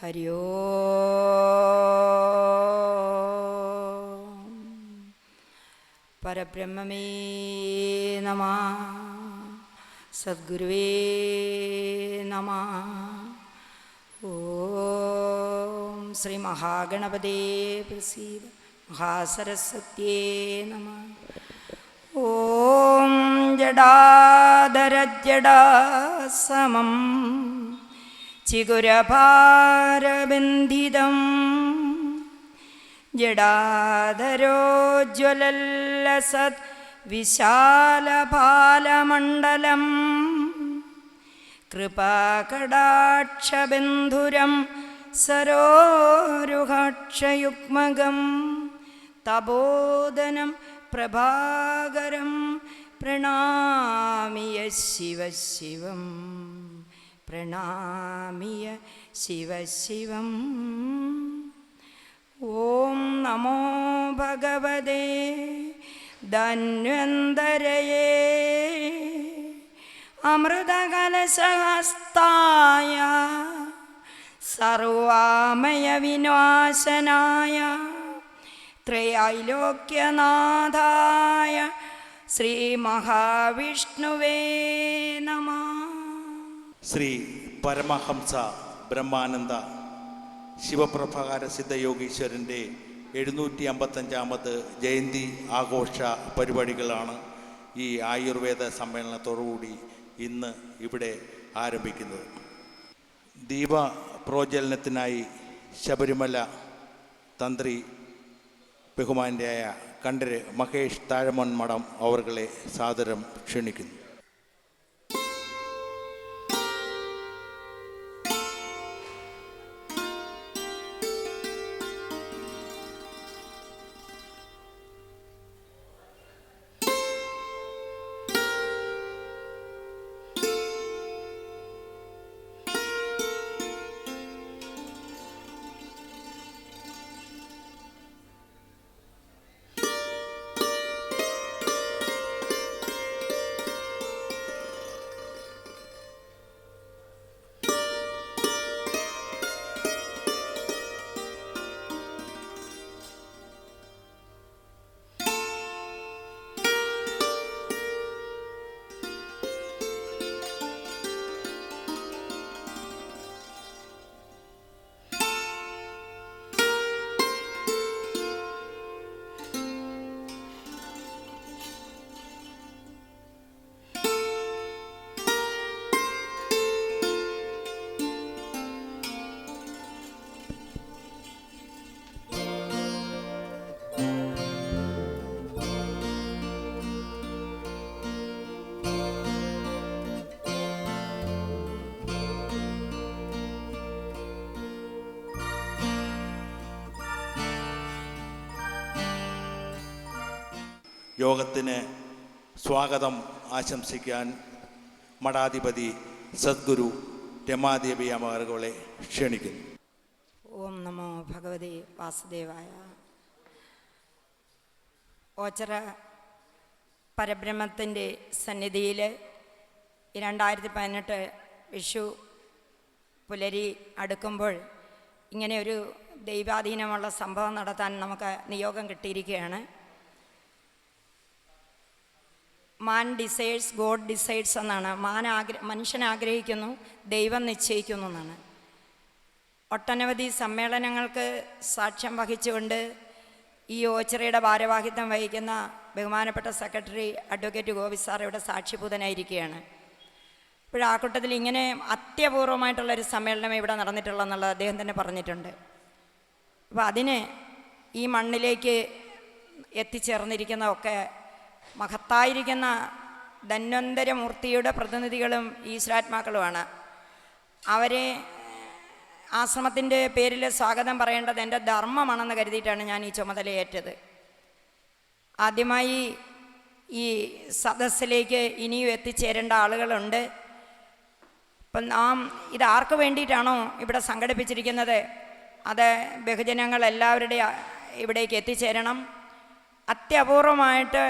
ഹരി ഓം പരബ്രഹ്മമേ നമഃ. സദ്ഗുരുവേ നമഃ. ഓം ശ്രീ മഹാഗണപതേ പ്രസീദ. മഹാസരസ്വത്യേ നമഃ. ഓം ജടാധരജടാസമം ചിഗുരഭാരബന്ധിതം ജടാധരോജ്വലല്ലസത് വിശാലപാലമണ്ഡലം കൃപാകടാക്ഷബന്ധുരം സരോരുഹാക്ഷയുഗ്മകം തപോദനം പ്രഭാകരം പ്രണാമിയ ശിവശിവം പ്രണാമിയ ശിവശിവം. ഓം നമോ ഭഗവതേ ധന്വന്തരയേ അമൃതകലശഹസ്തായ സർവാമയ വിനാശനായ ത്രൈലോക്യനാഥായ ശ്രീ മഹാവിഷ്ണുവേ നമഃ. ശ്രീ പരമഹംസ ബ്രഹ്മാനന്ദ ശിവപ്രഭാകര സിദ്ധയോഗീശ്വരൻ്റെ 755 ജയന്തി ആഘോഷ പരിപാടികളാണ് ഈ ആയുർവേദ സമ്മേളനത്തോടുകൂടി ഇന്ന് ഇവിടെ ആരംഭിക്കുന്നത്. ദീപ പ്രോജ്വലനത്തിനായി ശബരിമല തന്ത്രി ബഹുമാന്യയായ കണ്ഠര് മഹേഷ് താഴമൺ മഠം അവർകളെ സാദരം ക്ഷണിക്കുന്നു. യോഗത്തിന് സ്വാഗതം ആശംസിക്കാൻ മഠാധിപതി സദ്ഗുരു രമാദേവി അമ്മകളെ ക്ഷണിക്കുന്നു. ഓം നമോ ഭഗവതേ വാസുദേവായ. ഓച്ചറ പരബ്രഹ്മത്തിൻ്റെ സന്നിധിയിൽ 2018 വിഷു പുലരി അടുക്കുമ്പോൾ ഇങ്ങനെ ഒരു ദൈവാധീനമുള്ള സംഭവം നടത്താൻ നമുക്ക് നിയോഗം കിട്ടിയിരിക്കുകയാണ്. മാൻ ഡിസൈഡ്സ് ഗോഡ് ഡിസൈഡ്സ് എന്നാണ്. മനുഷ്യൻ ആഗ്രഹിക്കുന്നു, ദൈവം നിശ്ചയിക്കുന്നു എന്നാണ്. ഒട്ടനവധി സമ്മേളനങ്ങൾക്ക് സാക്ഷ്യം വഹിച്ചുകൊണ്ട് ഈ ഓച്ചിറയുടെ ഭാരവാഹിത്വം വഹിക്കുന്ന ബഹുമാനപ്പെട്ട സെക്രട്ടറി അഡ്വക്കേറ്റ് ഗോപി സാർ ഇവിടെ സാക്ഷിഭൂതനായിരിക്കുകയാണ്. ഇപ്പോൾ ആ കൂട്ടത്തിൽ ഇങ്ങനെ അത്യപൂർവമായിട്ടുള്ളൊരു സമ്മേളനം ഇവിടെ നടന്നിട്ടുള്ളതെന്നുള്ളത് അദ്ദേഹം തന്നെ പറഞ്ഞിട്ടുണ്ട്. അപ്പോൾ അതിന് ഈ മണ്ണിലേക്ക് എത്തിച്ചേർന്നിരിക്കുന്നതൊക്കെ മഹത്തായിരിക്കുന്ന ധന്വന്തരമൂർത്തിയുടെ പ്രതിനിധികളും ഈശ്വരാത്മാക്കളുമാണ്. അവരെ ആശ്രമത്തിൻ്റെ പേരിൽ സ്വാഗതം പറയേണ്ടത് എൻ്റെ ധർമ്മമാണെന്ന് കരുതിയിട്ടാണ് ഞാൻ ഈ ചുമതലയേറ്റത്. ആദ്യമായി ഈ സദസ്സിലേക്ക് ഇനിയും എത്തിച്ചേരേണ്ട ആളുകളുണ്ട്. അപ്പം നാം ഇത് ആർക്ക് വേണ്ടിയിട്ടാണോ ഇവിടെ സംഘടിപ്പിച്ചിരിക്കുന്നത്, അത് ബഹുജനങ്ങൾ എല്ലാവരുടെയും ഇവിടേക്ക് എത്തിച്ചേരണം. അത്യപൂർവമായിട്ട്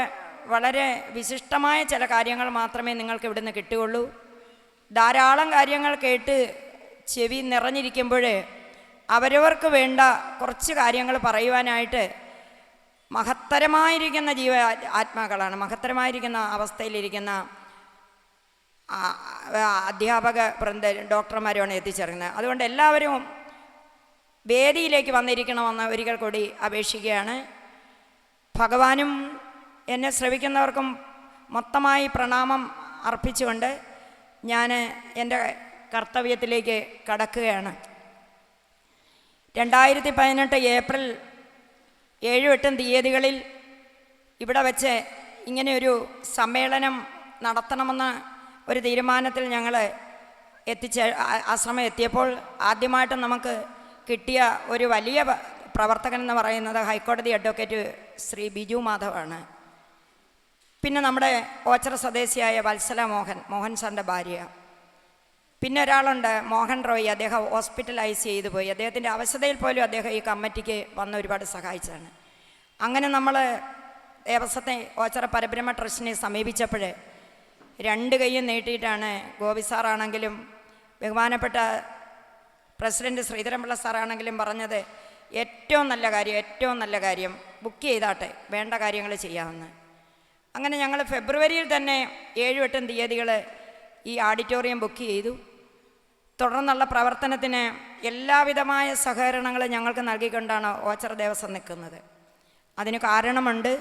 വളരെ വിശിഷ്ടമായ ചില കാര്യങ്ങൾ മാത്രമേ നിങ്ങൾക്ക് ഇവിടുന്ന് കിട്ടുകയുള്ളൂ. ധാരാളം കാര്യങ്ങൾ കേട്ട് ചെവി നിറഞ്ഞിരിക്കുമ്പോൾ അവരവർക്ക് വേണ്ട കുറച്ച് കാര്യങ്ങൾ പറയുവാനായിട്ട് മഹത്തരമായിരിക്കുന്ന ആത്മാക്കളാണ്, മഹത്തരമായിരിക്കുന്ന അവസ്ഥയിലിരിക്കുന്ന അധ്യാപക ഡോക്ടർമാരുമാണ് എത്തിച്ചേർക്കുന്നത്. അതുകൊണ്ട് എല്ലാവരും വേദിയിലേക്ക് വന്നിരിക്കണമെന്ന് ഒരിക്കൽ കൂടി അപേക്ഷിക്കുകയാണ്. ഭഗവാനും എന്നെ ശ്രവിക്കുന്നവർക്കും മൊത്തമായി പ്രണാമം അർപ്പിച്ചുകൊണ്ട് ഞാൻ എൻ്റെ കർത്തവ്യത്തിലേക്ക് കടക്കുകയാണ്. 2018 ഏപ്രിൽ 7-8 തീയതികളിൽ ഇവിടെ വെച്ച് ഇങ്ങനെയൊരു സമ്മേളനം നടത്തണമെന്ന ഒരു തീരുമാനത്തിൽ ഞങ്ങൾ ആശ്രമം എത്തിയപ്പോൾ ആദ്യമായിട്ട് നമുക്ക് കിട്ടിയ ഒരു വലിയ പ്രവർത്തകൻ എന്ന് പറയുന്നത് ഹൈക്കോടതി അഡ്വക്കേറ്റ് ശ്രീ ബിജു മാധവാണ്. പിന്നെ നമ്മുടെ ഓച്ചറ സ്വദേശിയായ വത്സല മോഹൻ സാറിൻ്റെ ഭാര്യ. പിന്നെ ഒരാളുണ്ട് മോഹൻ റോയ്, അദ്ദേഹം ഹോസ്പിറ്റലൈസ് ചെയ്തു പോയി. അദ്ദേഹത്തിൻ്റെ അവശതയിൽ പോലും അദ്ദേഹം ഈ കമ്മിറ്റിക്ക് വന്ന് ഒരുപാട് സഹായിച്ചതാണ്. അങ്ങനെ നമ്മൾ ദേവസ്വത്തെ ഓച്ചറ പരബ്രഹ്മ ട്രസ്റ്റിനെ സമീപിച്ചപ്പോൾ 2 കൈയും നീട്ടിയിട്ടാണ് ഗോപി സാറാണെങ്കിലും ബഹുമാനപ്പെട്ട പ്രസിഡൻറ്റ് ശ്രീധരൻപിള്ള സാറാണെങ്കിലും പറഞ്ഞത്, ഏറ്റവും നല്ല കാര്യം ബുക്ക് ചെയ്താട്ടെ, വേണ്ട കാര്യങ്ങൾ ചെയ്യാമെന്ന്. അങ്ങനെ ഞങ്ങൾ ഫെബ്രുവരിയിൽ തന്നെ 7-8 തീയതികൾ ഈ ഓഡിറ്റോറിയം ബുക്ക് ചെയ്തു. തുടർന്നുള്ള പ്രവർത്തനത്തിന് എല്ലാവിധമായ സഹകരണങ്ങളും ഞങ്ങൾക്ക് നൽകിക്കൊണ്ടാണ് ഓച്ചറ ദേവസ്വം നിൽക്കുന്നത്. അതിന് കാരണമുണ്ട്.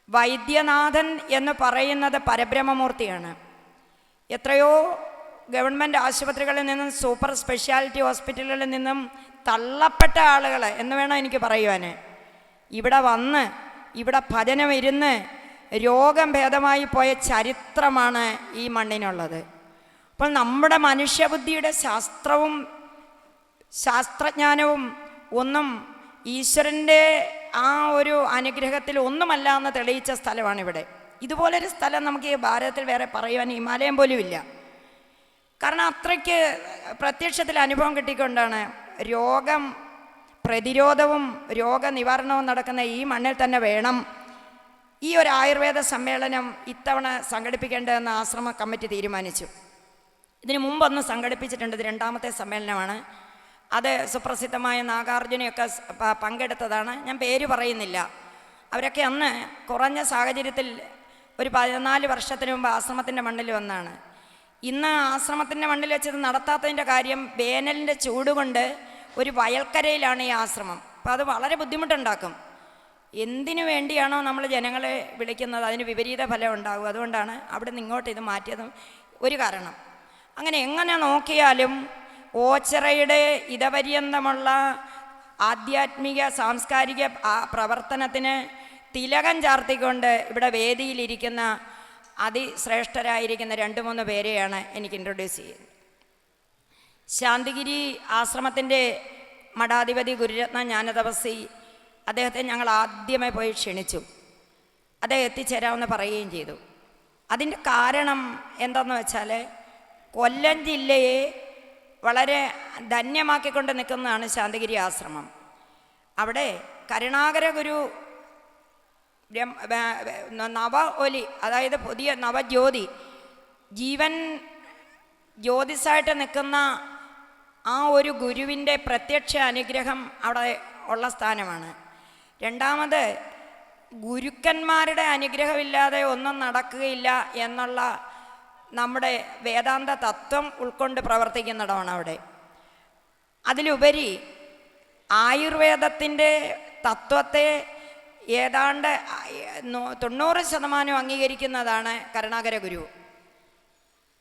വൈദ്യനാഥൻ എന്ന് പറയുന്നത് പരബ്രഹ്മമൂർത്തിയാണ്. എത്രയോ ഗവൺമെൻറ് ആശുപത്രികളിൽ നിന്നും സൂപ്പർ സ്പെഷ്യാലിറ്റി ഹോസ്പിറ്റലുകളിൽ നിന്നും തള്ളപ്പെട്ട ആളുകൾ എന്ന് വേണം എനിക്ക് പറയുവാൻ, ഇവിടെ വന്ന് ഇവിടെ ഭജനം ഇരുന്ന് രോഗം ഭേദമായി പോയ ചരിത്രമാണ് ഈ മണ്ണിനുള്ളത്. അപ്പോൾ നമ്മുടെ മനുഷ്യബുദ്ധിയുടെ ശാസ്ത്രജ്ഞാനവും ഒന്നും ഈശ്വരൻ്റെ ആ ഒരു അനുഗ്രഹത്തിൽ ഒന്നുമല്ല എന്ന് തെളിയിച്ച സ്ഥലമാണിവിടെ. ഇതുപോലൊരു സ്ഥലം നമുക്ക് ഈ ഭാരതത്തിൽ വേറെ പറയുവാൻ ഹിമാലയം പോലും ഇല്ല. കാരണം അത്രയ്ക്ക് പ്രത്യക്ഷത്തിൽ അനുഭവം കിട്ടിക്കൊണ്ടാണ് രോഗം പ്രതിരോധവും രോഗനിവാരണവും നടക്കുന്ന ഈ മണ്ണിൽ തന്നെ വേണം ഈ ഒരു ആയുർവേദ സമ്മേളനം ഇത്തവണ സംഘടിപ്പിക്കേണ്ടതെന്ന് ആശ്രമ കമ്മിറ്റി തീരുമാനിച്ചു. ഇതിനു മുമ്പൊന്ന് സംഘടിപ്പിച്ചിട്ടുണ്ട്, ഇത് 2ാമത്തെ സമ്മേളനമാണ്. അത് സുപ്രസിദ്ധമായ നാഗാർജുനയൊക്കെ പങ്കെടുത്തതാണ്. ഞാൻ പേര് പറയുന്നില്ല. അവരൊക്കെ അന്ന് കുറഞ്ഞ സാഹചര്യത്തിൽ ഒരു 14 വർഷത്തിന് മുമ്പ് ആശ്രമത്തിൻ്റെ മണ്ണിൽ വന്നാണ്. ഇന്ന് ആശ്രമത്തിൻ്റെ മണ്ണിൽ വെച്ചത് നടത്താത്തതിൻ്റെ കാര്യം, വേനലിൻ്റെ ചൂട് കൊണ്ട് ഒരു വയൽക്കരയിലാണ് ഈ ആശ്രമം. അപ്പോൾ അത് വളരെ ബുദ്ധിമുട്ടുണ്ടാക്കും. എന്തിനു വേണ്ടിയാണോ നമ്മൾ ജനങ്ങളെ വിളിക്കുന്നത് അതിന് വിപരീത ഫലം ഉണ്ടാകും. അതുകൊണ്ടാണ് അവിടെ നിന്ന് ഇങ്ങോട്ട് ഇത് മാറ്റിയതും ഒരു കാരണം. അങ്ങനെ എങ്ങനെ നോക്കിയാലും ഓച്ചറയുടെ ഇതപര്യന്തമുള്ള ആധ്യാത്മിക സാംസ്കാരിക പ്രവർത്തനത്തിന് തിലകം ചാർത്തിക്കൊണ്ട് ഇവിടെ വേദിയിലിരിക്കുന്ന അതിശ്രേഷ്ഠരായിരിക്കുന്ന 2-3 പേരെയാണ് എനിക്ക് ഇൻട്രൊഡ്യൂസ് ചെയ്യുന്നത്. ശാന്തിഗിരി ആശ്രമത്തിൻ്റെ മഠാധിപതി ഗുരുരത്ന ജ്ഞാനതപസ്വി, അദ്ദേഹത്തെ ഞങ്ങൾ ആദ്യമേ പോയി ക്ഷണിച്ചു. അദ്ദേഹം എത്തിച്ചേരാമെന്ന് പറയുകയും ചെയ്തു. അതിൻ്റെ കാരണം എന്താണെന്ന് വെച്ചാൽ, കൊല്ലം ജില്ലയെ വളരെ ധന്യമാക്കിക്കൊണ്ട് നിൽക്കുന്നതാണ് ശാന്തിഗിരി ആശ്രമം. അവിടെ കരുണാകര ഗുരു നവ ഒലി, അതായത് പുതിയ നവജ്യോതി, ജീവൻ ജ്യോതിസായിട്ട് നിൽക്കുന്ന ആ ഒരു ഗുരുവിൻ്റെ പ്രത്യക്ഷ അനുഗ്രഹം അവിടെ ഉള്ള സ്ഥാനമാണ്. 2ാമത് ഗുരുക്കന്മാരുടെ അനുഗ്രഹമില്ലാതെ ഒന്നും നടക്കുകയില്ല എന്നുള്ള നമ്മുടെ വേദാന്ത തത്വം ഉൾക്കൊണ്ട് പ്രവർത്തിക്കുന്നിടമാണ് അവിടെ. അതിലുപരി ആയുർവേദത്തിൻ്റെ തത്വത്തെ ഏതാണ്ട് 90% അംഗീകരിക്കുന്നതാണ് കരുണാകര ഗുരു.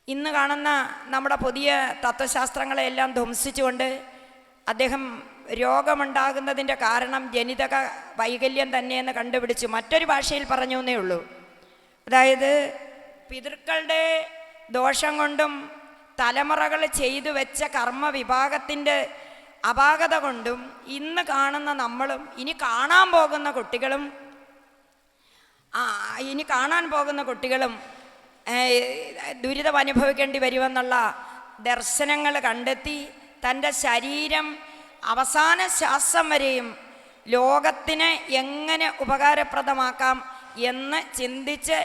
ഇന്ന് കാണുന്ന നമ്മുടെ പുതിയ തത്വശാസ്ത്രങ്ങളെല്ലാം ധ്വംസിച്ചുകൊണ്ട് അദ്ദേഹം രോഗമുണ്ടാകുന്നതിൻ്റെ കാരണം ജനിതക വൈകല്യം തന്നെയെന്ന് കണ്ടുപിടിച്ചു. മറ്റൊരു ഭാഷയിൽ പറഞ്ഞു എന്നേ ഉള്ളൂ. അതായത് പിതൃക്കളുടെ ദോഷം കൊണ്ടും തലമുറകൾ ചെയ്തു വെച്ച കർമ്മ വിഭാഗത്തിൻ്റെ അപാകത കൊണ്ടും ഇന്ന് കാണുന്ന നമ്മളും ഇനി കാണാൻ പോകുന്ന കുട്ടികളും ദുരിതം അനുഭവിക്കേണ്ടി വരുമെന്നുള്ള ദർശനങ്ങൾ കണ്ടെത്തി തൻ്റെ ശരീരം അവസാന ശ്വാസം വരെയും ലോകത്തിന് എങ്ങനെ ഉപകാരപ്രദമാക്കാം എന്ന് ചിന്തിച്ച്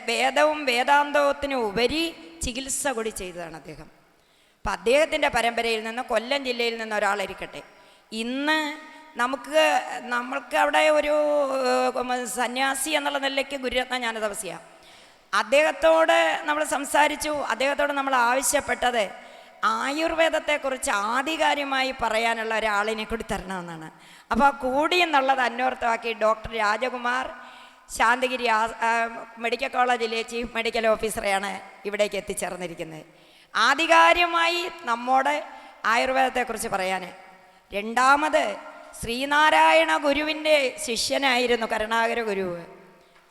വേദവും വേദാന്തത്തിനും ഉപരി ചികിത്സ കൂടി ചെയ്തതാണ് അദ്ദേഹം. അപ്പം അദ്ദേഹത്തിൻ്റെ പരമ്പരയിൽ നിന്ന് കൊല്ലം ജില്ലയിൽ നിന്ന് ഒരാളിരിക്കട്ടെ. ഇന്ന് നമ്മൾക്ക് അവിടെ ഒരു സന്യാസി എന്നുള്ള നിലയ്ക്ക് ഗുരുരത്ന ജ്ഞാനതപസ്യ, അദ്ദേഹത്തോട് നമ്മൾ സംസാരിച്ചു. അദ്ദേഹത്തോട് നമ്മൾ ആവശ്യപ്പെട്ടത് ആയുർവേദത്തെക്കുറിച്ച് ആധികാരികമായി പറയാനുള്ള ഒരാളിനെ കൂടി തരണമെന്നാണ്. അപ്പോൾ കൂടി എന്നുള്ളത് അന്വർത്ഥമാക്കി ഡോക്ടർ രാജകുമാർ ശാന്തിഗിരി മെഡിക്കൽ കോളേജിലെ ചീഫ് മെഡിക്കൽ ഓഫീസറെയാണ് ഇവിടേക്ക് എത്തിച്ചേർന്നിരിക്കുന്നത്, ആധികാരികമായി നമ്മോട് ആയുർവേദത്തെക്കുറിച്ച് പറയാൻ. രണ്ടാമത് ശ്രീനാരായണ ഗുരുവിൻ്റെ ശിഷ്യനായിരുന്നു കരുണാകര ഗുരുവ്.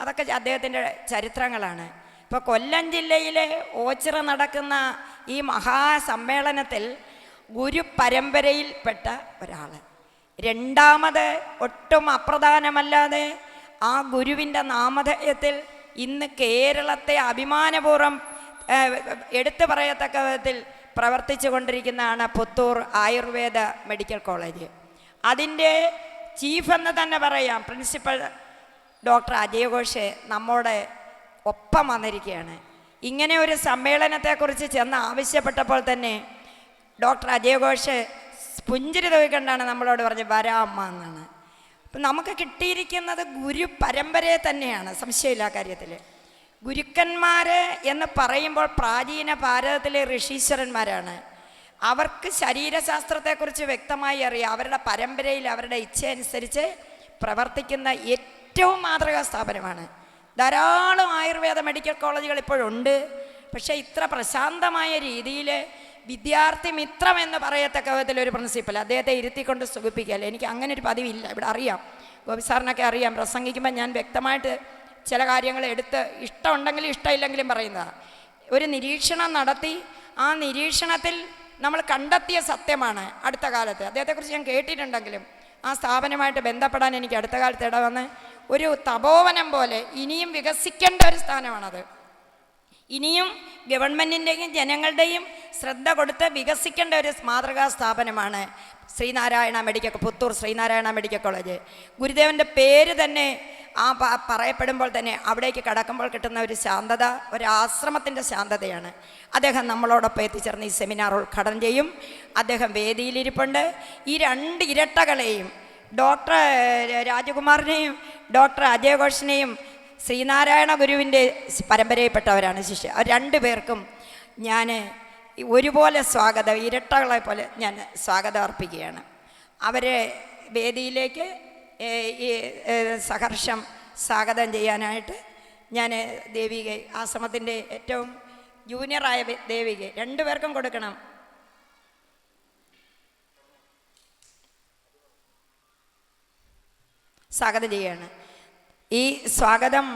അതൊക്കെ അദ്ദേഹത്തിൻ്റെ ചരിത്രങ്ങളാണ്. ഇപ്പോൾ കൊല്ലം ജില്ലയിലെ ഓച്ചിറ നടക്കുന്ന ഈ മഹാസമ്മേളനത്തിൽ ഗുരു പരമ്പരയിൽപ്പെട്ട ഒരാൾ. രണ്ടാമത് ഒട്ടും അപ്രധാനമല്ലാതെ ആ ഗുരുവിൻ്റെ നാമധേയത്തിൽ ഇന്ന് കേരളത്തെ അഭിമാനപൂർവ്വം എടുത്തു പറയത്തക്ക വിധത്തിൽ പ്രവർത്തിച്ചു കൊണ്ടിരിക്കുന്നതാണ് പുത്തൂർ ആയുർവേദ മെഡിക്കൽ കോളേജ്. അതിൻ്റെ ചീഫ് എന്ന് തന്നെ പറയാം, പ്രിൻസിപ്പൽ ഡോക്ടർ അജയ് ഘോഷ് നമ്മോട് ഒപ്പം വന്നിരിക്കുകയാണ്. ഇങ്ങനെ ഒരു സമ്മേളനത്തെക്കുറിച്ച് ചെന്ന് ആവശ്യപ്പെട്ടപ്പോൾ തന്നെ ഡോക്ടർ അജയ് ഘോഷ് പുഞ്ചിരി തൂക്കിക്കൊണ്ടാണ് നമ്മളോട് പറഞ്ഞ് വരാമ്മ എന്നാണ്. അപ്പം നമുക്ക് കിട്ടിയിരിക്കുന്നത് ഗുരു പരമ്പരയെ തന്നെയാണ്, സംശയമില്ല കാര്യത്തിൽ. ഗുരുക്കന്മാർ എന്ന് പറയുമ്പോൾ പ്രാചീന ഭാരതത്തിലെ ഋഷീശ്വരന്മാരാണ്. അവർക്ക് ശരീരശാസ്ത്രത്തെക്കുറിച്ച് വ്യക്തമായി അറിയാം. അവരുടെ പരമ്പരയിൽ അവരുടെ ഇച്ഛ അനുസരിച്ച് പ്രവർത്തിക്കുന്ന ഏറ്റവും മാതൃകാ സ്ഥാപനമാണ്. ധാരാളം ആയുർവേദ മെഡിക്കൽ കോളേജുകൾ ഇപ്പോഴുണ്ട്. പക്ഷേ ഇത്ര പ്രശാന്തമായ രീതിയിൽ വിദ്യാർത്ഥി മിത്രം എന്ന് പറയത്തക്ക വിധത്തിലൊരു പ്രിൻസിപ്പൽ അദ്ദേഹത്തെ ഇരുത്തിക്കൊണ്ട് സുഖിപ്പിക്കൽ, എനിക്ക് അങ്ങനെ ഒരു പതിവില്ല. ഇവിടെ അറിയാം, ഗോപി സാറിനൊക്കെ അറിയാം, പ്രസംഗിക്കുമ്പോൾ ഞാൻ വ്യക്തമായിട്ട് ചില കാര്യങ്ങൾ എടുത്ത് ഇഷ്ടമുണ്ടെങ്കിലും ഇഷ്ടമില്ലെങ്കിലും പറയുന്നതാണ്. ഒരു നിരീക്ഷണം നടത്തി ആ നിരീക്ഷണത്തിൽ നമ്മൾ കണ്ടെത്തിയ സത്യമാണ്. അടുത്ത കാലത്ത് അദ്ദേഹത്തെക്കുറിച്ച് ഞാൻ കേട്ടിട്ടുണ്ടെങ്കിലും ആ സ്ഥാപനമായിട്ട് ബന്ധപ്പെടാൻ എനിക്ക് അടുത്ത കാലത്ത് ഇടവന്ന് ഒരു തപോവനം പോലെ ഇനിയും വികസിക്കേണ്ട ഒരു സ്ഥാനമാണത്. ഇനിയും ഗവൺമെൻറ്റിൻ്റെയും ജനങ്ങളുടെയും ശ്രദ്ധ കൊടുത്ത് വികസിക്കേണ്ട ഒരു മാതൃകാ സ്ഥാപനമാണ് പുത്തൂർ ശ്രീനാരായണ മെഡിക്കൽ കോളേജ്. ഗുരുദേവൻ്റെ പേര് തന്നെ പറയപ്പെടുമ്പോൾ തന്നെ അവിടേക്ക് കടക്കുമ്പോൾ കിട്ടുന്ന ഒരു ശാന്തത, ഒരു ആശ്രമത്തിൻ്റെ ശാന്തതയാണ്. അദ്ദേഹം നമ്മളോടൊപ്പം എത്തിച്ചേർന്ന് ഈ സെമിനാർ ഉദ്ഘാടനം ചെയ്യും. അദ്ദേഹം വേദിയിലിരിപ്പുണ്ട്. ഈ രണ്ട് ഇരട്ടകളെയും, ഡോക്ടർ രാജകുമാറിനെയും ഡോക്ടർ അജയ് ഘോഷിനെയും ശ്രീനാരായണ ഗുരുവിൻ്റെ പരമ്പരയിൽപ്പെട്ടവരാണ് ശിഷ്യ. രണ്ടു പേർക്കും ഞാൻ ഒരുപോലെ സ്വാഗതം, ഇരട്ടകളെ പോലെ ഞാൻ സ്വാഗതം അർപ്പിക്കുകയാണ്. അവരെ വേദിയിലേക്ക് ഈ സഹർഷം സ്വാഗതം ചെയ്യാനായിട്ട് ഞാൻ ദേവികെ, ആശ്രമത്തിൻ്റെ ഏറ്റവും ജൂനിയറായ ദേവികെ, രണ്ടുപേർക്കും കൊടുക്കണം. സ്വാഗതം ചെയ്യുകയാണ്. ഈ സ്വാഗതം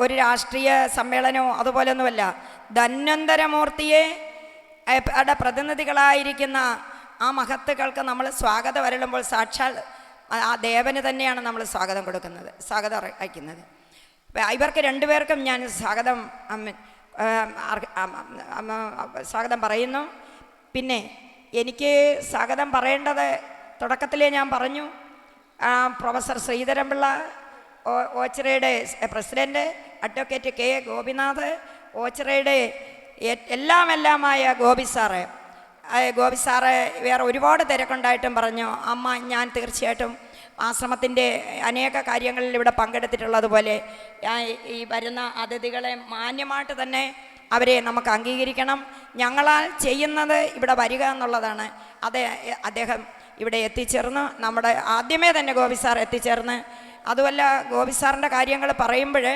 ഒരു രാഷ്ട്രീയ സമ്മേളനമോ അതുപോലൊന്നുമല്ല. ധന്വന്തരമൂർത്തിയെ പ്രതിനിധികളായിരിക്കുന്ന ആ മഹത്തുക്കൾക്ക് നമ്മൾ സ്വാഗതം അരുളുമ്പോൾ സാക്ഷാൽ ആ ദേവന് തന്നെയാണ് നമ്മൾ സ്വാഗതം കൊടുക്കുന്നത്, സ്വാഗതം അയക്കുന്നത്. ഇവർക്ക് രണ്ടുപേർക്കും ഞാൻ സ്വാഗതം പറയുന്നു. പിന്നെ എനിക്ക് സ്വാഗതം പറയേണ്ടത് തുടക്കത്തിലേ ഞാൻ പറഞ്ഞു. പ്രൊഫസർ ശ്രീധരൻപിള്ള, ഓച്ചിറയുടെ പ്രസിഡൻറ്റ് അഡ്വക്കേറ്റ് കെ ഗോപിനാഥ്, ഓച്ചിറയുടെ എല്ലാമായ ഗോപി സാറ് വേറെ ഒരുപാട് തിരക്കുണ്ടായിട്ടും പറഞ്ഞു, അമ്മ ഞാൻ തീർച്ചയായിട്ടും ആശ്രമത്തിൻ്റെ അനേക കാര്യങ്ങളിൽ ഇവിടെ പങ്കെടുത്തിട്ടുള്ളതുപോലെ ഈ വരുന്ന അതിഥികളെ മാന്യമായിട്ട് തന്നെ അവരെ നമുക്ക് അംഗീകരിക്കണം. ഞങ്ങളാൽ ചെയ്യുന്നത് ഇവിടെ വരിക എന്നുള്ളതാണ്. അദ്ദേഹം ഇവിടെ എത്തിച്ചേർന്ന് നമ്മുടെ ആദ്യമേ തന്നെ ഗോപി സാർ എത്തിച്ചേർന്ന്, അതുമല്ല ഗോപി സാറിൻ്റെ കാര്യങ്ങൾ പറയുമ്പോൾ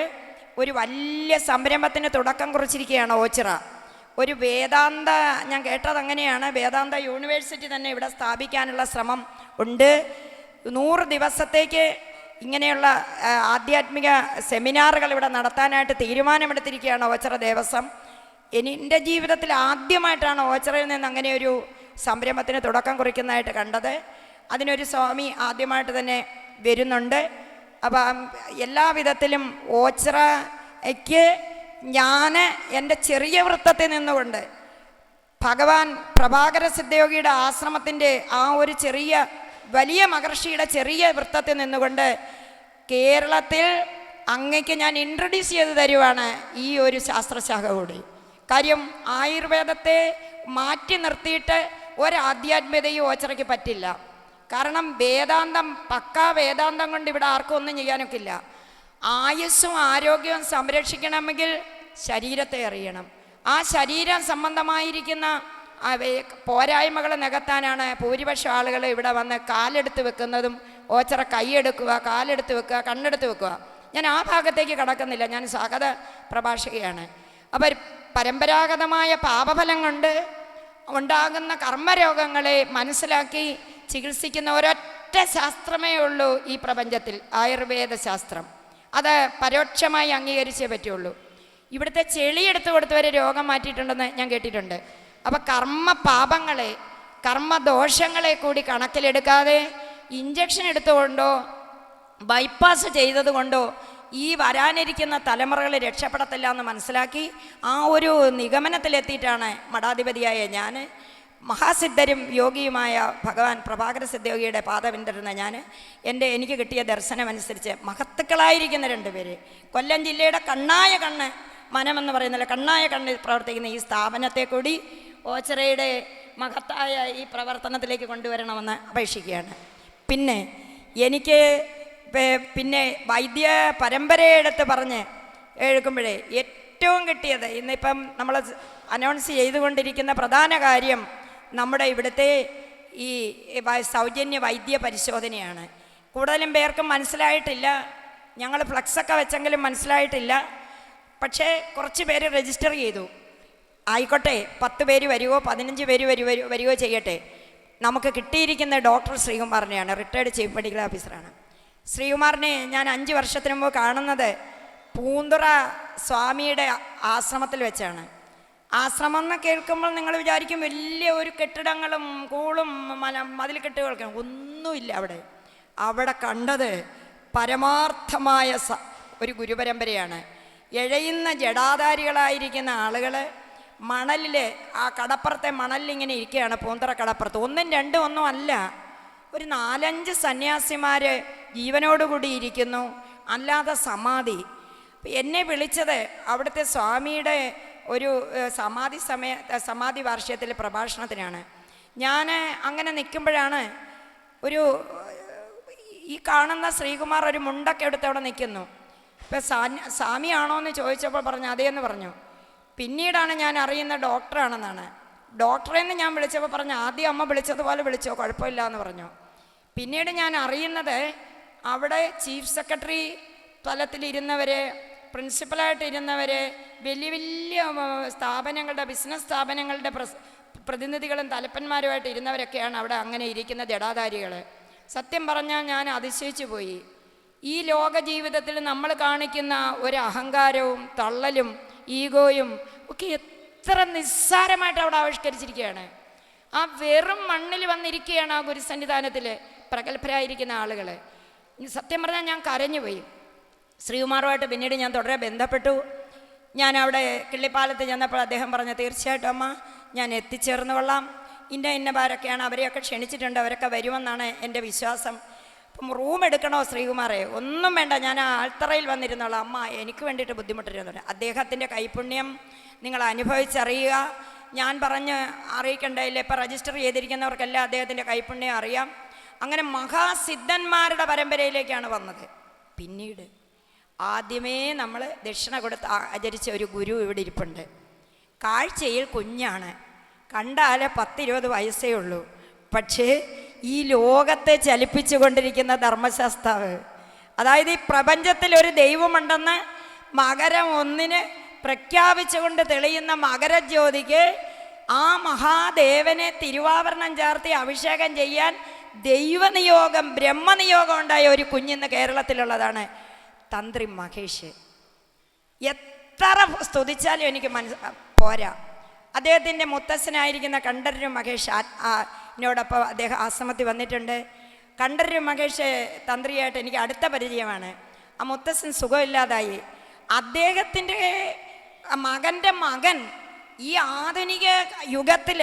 ഒരു വലിയ സംരംഭത്തിന് തുടക്കം കുറിച്ചിരിക്കുകയാണ് ഓച്ചിറ. ഒരു വേദാന്ത, ഞാൻ കേട്ടത് അങ്ങനെയാണ്, വേദാന്ത യൂണിവേഴ്സിറ്റി തന്നെ ഇവിടെ സ്ഥാപിക്കാനുള്ള ശ്രമം ഉണ്ട്. 100 ദിവസത്തേക്ക് ഇങ്ങനെയുള്ള ആധ്യാത്മിക സെമിനാറുകൾ ഇവിടെ നടത്താനായിട്ട് തീരുമാനമെടുത്തിരിക്കുകയാണ് ഓച്ചിറ ദേവസ്വം. എൻ്റെ ജീവിതത്തിൽ ആദ്യമായിട്ടാണ് ഓച്ചിറയിൽ നിന്ന് അങ്ങനെ ഒരു സംരംഭത്തിന് തുടക്കം കുറിക്കുന്നതായിട്ട് കണ്ടത്. അതിനൊരു സ്വാമി ആദ്യമായിട്ട് തന്നെ വരുന്നുണ്ട്. അപ്പം എല്ലാ വിധത്തിലും ഓച്ചിറയ്ക്ക് ഞാൻ എൻ്റെ ചെറിയ വൃത്തത്തിൽ നിന്നുകൊണ്ട് ഭഗവാൻ പ്രഭാകര സിദ്ധയോഗിയുടെ ആശ്രമത്തിൻ്റെ ആ ഒരു വലിയ മഹർഷിയുടെ ചെറിയ വൃത്തത്തിൽ നിന്നുകൊണ്ട് കേരളത്തിൽ അങ്ങയ്ക്ക് ഞാൻ ഇൻട്രൊഡ്യൂസ് ചെയ്ത് തരുവാണ് ഈ ഒരു ശാസ്ത്രശാഖ കൂടി. കാര്യം ആയുർവേദത്തെ മാറ്റി നിർത്തിയിട്ട് ഒരാധ്യാത്മികതയും ഓച്ചറയ്ക്ക് പറ്റില്ല. കാരണം വേദാന്തം, പക്കാ വേദാന്തം കൊണ്ട് ഇവിടെ ആർക്കും ഒന്നും ചെയ്യാനൊക്കെ ഇല്ല. ആയുസ്സും ആരോഗ്യവും സംരക്ഷിക്കണമെങ്കിൽ ശരീരത്തെ അറിയണം. ആ ശരീരം സംബന്ധമായിരിക്കുന്ന പോരായ്മകൾ നികത്താനാണ് ഭൂരിപക്ഷം ആളുകൾ ഇവിടെ വന്ന് കാലെടുത്ത് വെക്കുന്നതും ഓച്ചറ കൈയെടുക്കുക, കാലെടുത്ത് വെക്കുക, കണ്ണെടുത്ത് വെക്കുക. ഞാൻ ആ ഭാഗത്തേക്ക് കടക്കുന്നില്ല, ഞാൻ സ്വാഗത പ്രഭാഷകയാണ്. അപ്പം പരമ്പരാഗതമായ പാപഫലം കൊണ്ട് ഉണ്ടാകുന്ന കർമ്മരോഗങ്ങളെ മനസ്സിലാക്കി ചികിത്സിക്കുന്ന ഒരൊറ്റ ശാസ്ത്രമേ ഉള്ളൂ ഈ പ്രപഞ്ചത്തിൽ, ആയുർവേദ ശാസ്ത്രം. അത് പരോക്ഷമായി അംഗീകരിച്ചേ പറ്റുള്ളൂ. ഇവിടുത്തെ ചെളിയെടുത്ത് കൊടുത്തവരെ രോഗം മാറ്റിയിട്ടുണ്ടെന്ന് ഞാൻ കേട്ടിട്ടുണ്ട്. അപ്പം കർമ്മ പാപങ്ങളെ, കർമ്മദോഷങ്ങളെ കൂടി കണക്കിലെടുക്കാതെ ഇഞ്ചക്ഷൻ എടുത്തുകൊണ്ടോ ബൈപ്പാസ് ചെയ്തത് കൊണ്ടോ ഈ വരാനിരിക്കുന്ന തലമുറകൾ രക്ഷപ്പെടത്തില്ല എന്ന് മനസ്സിലാക്കി ആ ഒരു നിഗമനത്തിലെത്തിയിട്ടാണ് മഠാധിപതിയായ ഞാൻ, മഹാസിദ്ധരും യോഗിയുമായ ഭഗവാൻ പ്രഭാകര സിദ്ധയോഗിയുടെ പാത പിന്തുടരുന്ന ഞാൻ, എനിക്ക് കിട്ടിയ ദർശനമനുസരിച്ച് മഹത്തുക്കളായിരിക്കുന്ന രണ്ടുപേര്, കൊല്ലം ജില്ലയുടെ കണ്ണായ കണ്ണ്, മനമെന്ന് പറയുന്നില്ല, കണ്ണായ കണ്ണിൽ പ്രവർത്തിക്കുന്ന ഈ സ്ഥാപനത്തെ കൂടി ഓച്ചറയുടെ മഹത്തായ ഈ പ്രവർത്തനത്തിലേക്ക് കൊണ്ടുവരണമെന്ന് അപേക്ഷിക്കുകയാണ്. പിന്നെ എനിക്ക് വൈദ്യ പരമ്പരയെടുത്ത് പറഞ്ഞ് എടുക്കുമ്പോഴേ ഏറ്റവും കിട്ടിയത്, ഇന്നിപ്പം നമ്മൾ അനൗൺസ് ചെയ്തുകൊണ്ടിരിക്കുന്ന പ്രധാന കാര്യം നമ്മുടെ ഇവിടുത്തെ ഈ സൗജന്യ വൈദ്യ പരിശോധനയാണ്. കൂടുതലും പേർക്കും മനസ്സിലായിട്ടില്ല. ഞങ്ങൾ ഫ്ലക്സൊക്കെ വെച്ചെങ്കിലും മനസ്സിലായിട്ടില്ല. പക്ഷേ കുറച്ച് പേര് രജിസ്റ്റർ ചെയ്തു. ആയിക്കോട്ടെ, 10 പേര് വരുമോ 15 പേര് വരുമോ ചെയ്യട്ടെ. നമുക്ക് കിട്ടിയിരിക്കുന്ന ഡോക്ടർ ശ്രീകുമാറിനെയാണ്, റിട്ടയർഡ് ചീഫ് മെഡിക്കൽ ഓഫീസറാണ്. ശ്രീകുമാറിനെ ഞാൻ 5 വർഷത്തിന് മുമ്പ് കാണുന്നത് പൂന്തുറ സ്വാമിയുടെ ആശ്രമത്തിൽ വെച്ചാണ്. ആശ്രമം എന്ന് കേൾക്കുമ്പോൾ നിങ്ങൾ വിചാരിക്കും വലിയ ഒരു കെട്ടിടങ്ങളും കൂളും മതിൽ കെട്ടുകൾക്കും, ഒന്നുമില്ല അവിടെ കണ്ടത് പരമാർത്ഥമായ ഒരു ഗുരുപരമ്പരയാണ്. എഴയുന്ന ജടാധാരികളായിരിക്കുന്ന ആളുകൾ മണലിൽ, ആ കടപ്പുറത്തെ മണലിലിങ്ങനെ ഇരിക്കുകയാണ്. പൂന്തറ കടപ്പുറത്ത് 1, 2 ഒന്നും അല്ല, ഒരു 4-5 സന്യാസിമാർ ജീവനോടുകൂടി ഇരിക്കുന്നു. അല്ലാതെ സമാധി. എന്നെ വിളിച്ചത് അവിടുത്തെ സ്വാമിയുടെ ഒരു സമാധി വാർഷികത്തിൽ പ്രഭാഷണത്തിനാണ്. ഞാൻ അങ്ങനെ നിൽക്കുമ്പോഴാണ് ഈ കാണുന്ന ശ്രീകുമാർ ഒരു മുണ്ടൊക്കെ എടുത്ത് അവിടെ നിൽക്കുന്നു. ഇപ്പം സ്വാമിയാണോ എന്ന് ചോദിച്ചപ്പോൾ പറഞ്ഞു അതേന്ന് പറഞ്ഞു. പിന്നീടാണ് ഞാൻ അറിയുന്ന ഡോക്ടറാണെന്നാണ്. ഡോക്ടറെന്ന് ഞാൻ വിളിച്ചപ്പോൾ പറഞ്ഞു ആദ്യം അമ്മ വിളിച്ചതുപോലെ വിളിച്ചോ, കുഴപ്പമില്ല എന്ന് പറഞ്ഞു. പിന്നീട് ഞാൻ അറിയുന്നത് അവിടെ ചീഫ് സെക്രട്ടറി തലത്തിലിരുന്നവർ, പ്രിൻസിപ്പലായിട്ട് ഇരുന്നവർ, വലിയ വലിയ സ്ഥാപനങ്ങളുടെ, ബിസിനസ് സ്ഥാപനങ്ങളുടെ പ്രതിനിധികളും തലപ്പന്മാരുമായിട്ട് ഇരുന്നവരൊക്കെയാണ് അവിടെ അങ്ങനെ ഇരിക്കുന്ന ജടാധാരികൾ. സത്യം പറഞ്ഞാൽ ഞാൻ അതിശയിച്ചു പോയി. ഈ ലോക ജീവിതത്തിൽ നമ്മൾ കാണിക്കുന്ന ഒരു അഹങ്കാരവും തള്ളലും ഈഗോയും ഒക്കെ എത്ര നിസ്സാരമായിട്ട് അവിടെ ആവിഷ്കരിച്ചിരിക്കുകയാണ്. ആ വെറും മണ്ണിൽ വന്നിരിക്കുകയാണ് ആ ഗുരുസന്നിധാനത്തിൽ പ്രഗത്ഭരായിരിക്കുന്ന ആളുകൾ. സത്യം പറഞ്ഞാൽ ഞാൻ കരഞ്ഞുപോയി. ശ്രീകുമാറുമായിട്ട് പിന്നീട് ഞാൻ തുടരെ ബന്ധപ്പെട്ടു. ഞാൻ അവിടെ കിള്ളിപ്പാലത്ത് ചെന്നപ്പോൾ അദ്ദേഹം പറഞ്ഞു തീർച്ചയായിട്ടും അമ്മ ഞാൻ എത്തിച്ചേർന്ന് കൊള്ളാം, ഇന്നവരൊക്കെയാണ്, അവരെയൊക്കെ ക്ഷണിച്ചിട്ടുണ്ട്, അവരൊക്കെ വരുമെന്നാണ് എൻ്റെ വിശ്വാസം. അപ്പം റൂം എടുക്കണോ ശ്രീകുമാറെ? ഒന്നും വേണ്ട, ഞാൻ ആ ആൾത്തറയിൽ വന്നിരുന്നോളാം, അമ്മ എനിക്ക് വേണ്ടിയിട്ട് ബുദ്ധിമുട്ടിരുന്നുണ്ട്. അദ്ദേഹത്തിൻ്റെ കൈപുണ്യം നിങ്ങൾ അനുഭവിച്ചറിയുക. ഞാൻ പറഞ്ഞ് അറിയിക്കണ്ടയില്ല, ഇപ്പം രജിസ്റ്റർ ചെയ്തിരിക്കുന്നവർക്കെല്ലാം അദ്ദേഹത്തിൻ്റെ കൈപുണ്യം അറിയാം. അങ്ങനെ മഹാസിദ്ധന്മാരുടെ പരമ്പരയിലേക്കാണ് വന്നത്. പിന്നീട് ആദ്യമേ നമ്മൾ ദക്ഷിണ കൊടുത്ത് ആചരിച്ച ഒരു ഗുരു ഇവിടെ ഇരിപ്പുണ്ട്. കാഴ്ചയിൽ കുഞ്ഞാണ്, കണ്ടാൽ 10-20 വയസ്സേ ഉള്ളൂ. പക്ഷേ ഈ ലോകത്തെ ചലിപ്പിച്ചു കൊണ്ടിരിക്കുന്ന ധർമ്മശാസ്താവ്, അതായത് ഈ പ്രപഞ്ചത്തിൽ ഒരു ദൈവമുണ്ടെന്ന് മകരം 1 പ്രഖ്യാപിച്ചുകൊണ്ട് തെളിയുന്ന മകരജ്യോതിക്ക് ആ മഹാദേവനെ തിരുവാഭരണം ചാർത്തി അഭിഷേകം ചെയ്യാൻ ദൈവനിയോഗം, ബ്രഹ്മനിയോഗം ഉണ്ടായ ഒരു കുഞ്ഞിന്ന് കേരളത്തിലുള്ളതാണ് തന്ത്രി മഹേഷ്. എത്ര സ്തുതിച്ചാലും എനിക്ക് പോരാ. അദ്ദേഹത്തിൻ്റെ മുത്തശ്ശനായിരിക്കുന്ന കണ്ഠരര് മഹേഷ് എന്നോടൊപ്പം അദ്ദേഹം ആശ്രമത്തിൽ വന്നിട്ടുണ്ട്. കണ്ഠരര് മഹേഷ് തന്ത്രിയായിട്ട് എനിക്ക് അടുത്ത പരിചയമാണ്. ആ മുത്തശ്ശൻ സുഖമില്ലാതായി. അദ്ദേഹത്തിൻ്റെ മകൻ്റെ മകൻ ഈ ആധുനിക യുഗത്തിൽ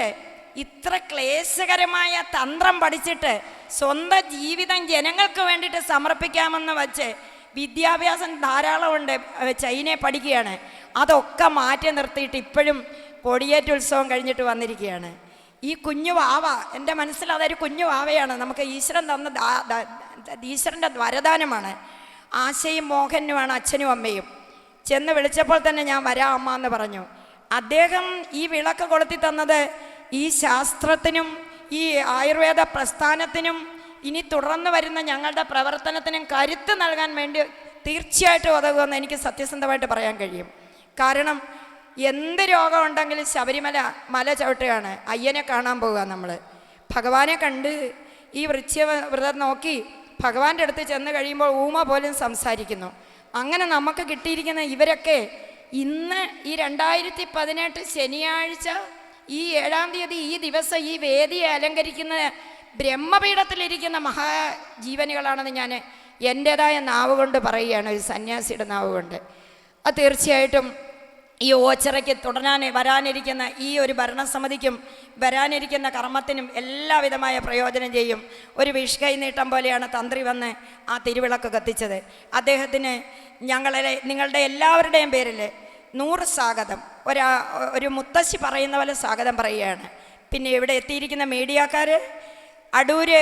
ഇത്ര ക്ലേശകരമായ തന്ത്രം പഠിച്ചിട്ട് സ്വന്തം ജീവിതം ജനങ്ങൾക്ക് വേണ്ടിയിട്ട് സമർപ്പിക്കാമെന്ന് വച്ച് വിദ്യാഭ്യാസം ധാരാളമുണ്ട്, ചൈനയെ പഠിക്കുകയാണ്. അതൊക്കെ മാറ്റി നിർത്തിയിട്ട് ഇപ്പോഴും കൊടിയേറ്റ് ഉത്സവം കഴിഞ്ഞിട്ട് വന്നിരിക്കുകയാണ്. ഈ കുഞ്ഞു വാവ, എൻ്റെ മനസ്സിൽ അതൊരു കുഞ്ഞു വാവയാണ്. നമുക്ക് ഈശ്വരൻ തന്ന ഈശ്വരൻ്റെ വരദാനമാണ്. ആശയും മോഹനുമാണ് അച്ഛനും അമ്മയും. ചെന്ന് വിളിച്ചപ്പോൾ തന്നെ ഞാൻ വരാം അമ്മ എന്ന് പറഞ്ഞു. അദ്ദേഹം ഈ വിളക്ക് കൊളുത്തി തന്നത് ഈ ശാസ്ത്രത്തിനും ഈ ആയുർവേദ പ്രസ്ഥാനത്തിനും ഇനി തുടർന്ന് വരുന്ന ഞങ്ങളുടെ പ്രവർത്തനത്തിനും കരുത്ത് നൽകാൻ വേണ്ടി തീർച്ചയായിട്ടും ഉതകുമെന്ന് എനിക്ക് സത്യസന്ധമായിട്ട് പറയാൻ കഴിയും. കാരണം എന്ത് രോഗം ഉണ്ടെങ്കിലും ശബരിമല മല ചവിട്ടുകയാണ്, അയ്യനെ കാണാൻ പോകുക. നമ്മൾ ഭഗവാനെ കണ്ട് ഈ വ്രതം നോക്കി ഭഗവാന്റെ അടുത്ത് ചെന്ന് കഴിയുമ്പോൾ ഊമ പോലും സംസാരിക്കുന്നു. അങ്ങനെ നമുക്ക് കിട്ടിയിരിക്കുന്ന ഇവരൊക്കെ ഇന്ന് ഈ 2018 ശനിയാഴ്ച ഈ 7-ാം തീയതി ഈ ദിവസം ഈ വേദിയെ അലങ്കരിക്കുന്ന ബ്രഹ്മപീഠത്തിലിരിക്കുന്ന മഹാജീവനുകളാണെന്ന് ഞാൻ എൻ്റേതായ നാവ് കൊണ്ട് പറയുകയാണ്, ഒരു സന്യാസിയുടെ നാവ് കൊണ്ട്. അത് തീർച്ചയായിട്ടും ഈ ഓച്ചിറയ്ക്ക് വരാനിരിക്കുന്ന ഈ ഒരു ഭരണസമിതിക്കും വരാനിരിക്കുന്ന കർമ്മത്തിനും എല്ലാവിധമായ പ്രയോജനം ചെയ്യും. ഒരു വിഷ്കൈ നീട്ടം പോലെയാണ് തന്ത്രി വന്ന് ആ തിരുവിളക്ക് കത്തിച്ചത്. അദ്ദേഹത്തിന് നിങ്ങളുടെ എല്ലാവരുടെയും പേരിൽ 100 സ്വാഗതം. ഒരു മുത്തശ്ശി പറയുന്ന പോലെ സ്വാഗതം പറയുകയാണ്. പിന്നെ ഇവിടെ എത്തിയിരിക്കുന്ന മീഡിയക്കാർ, അടൂര്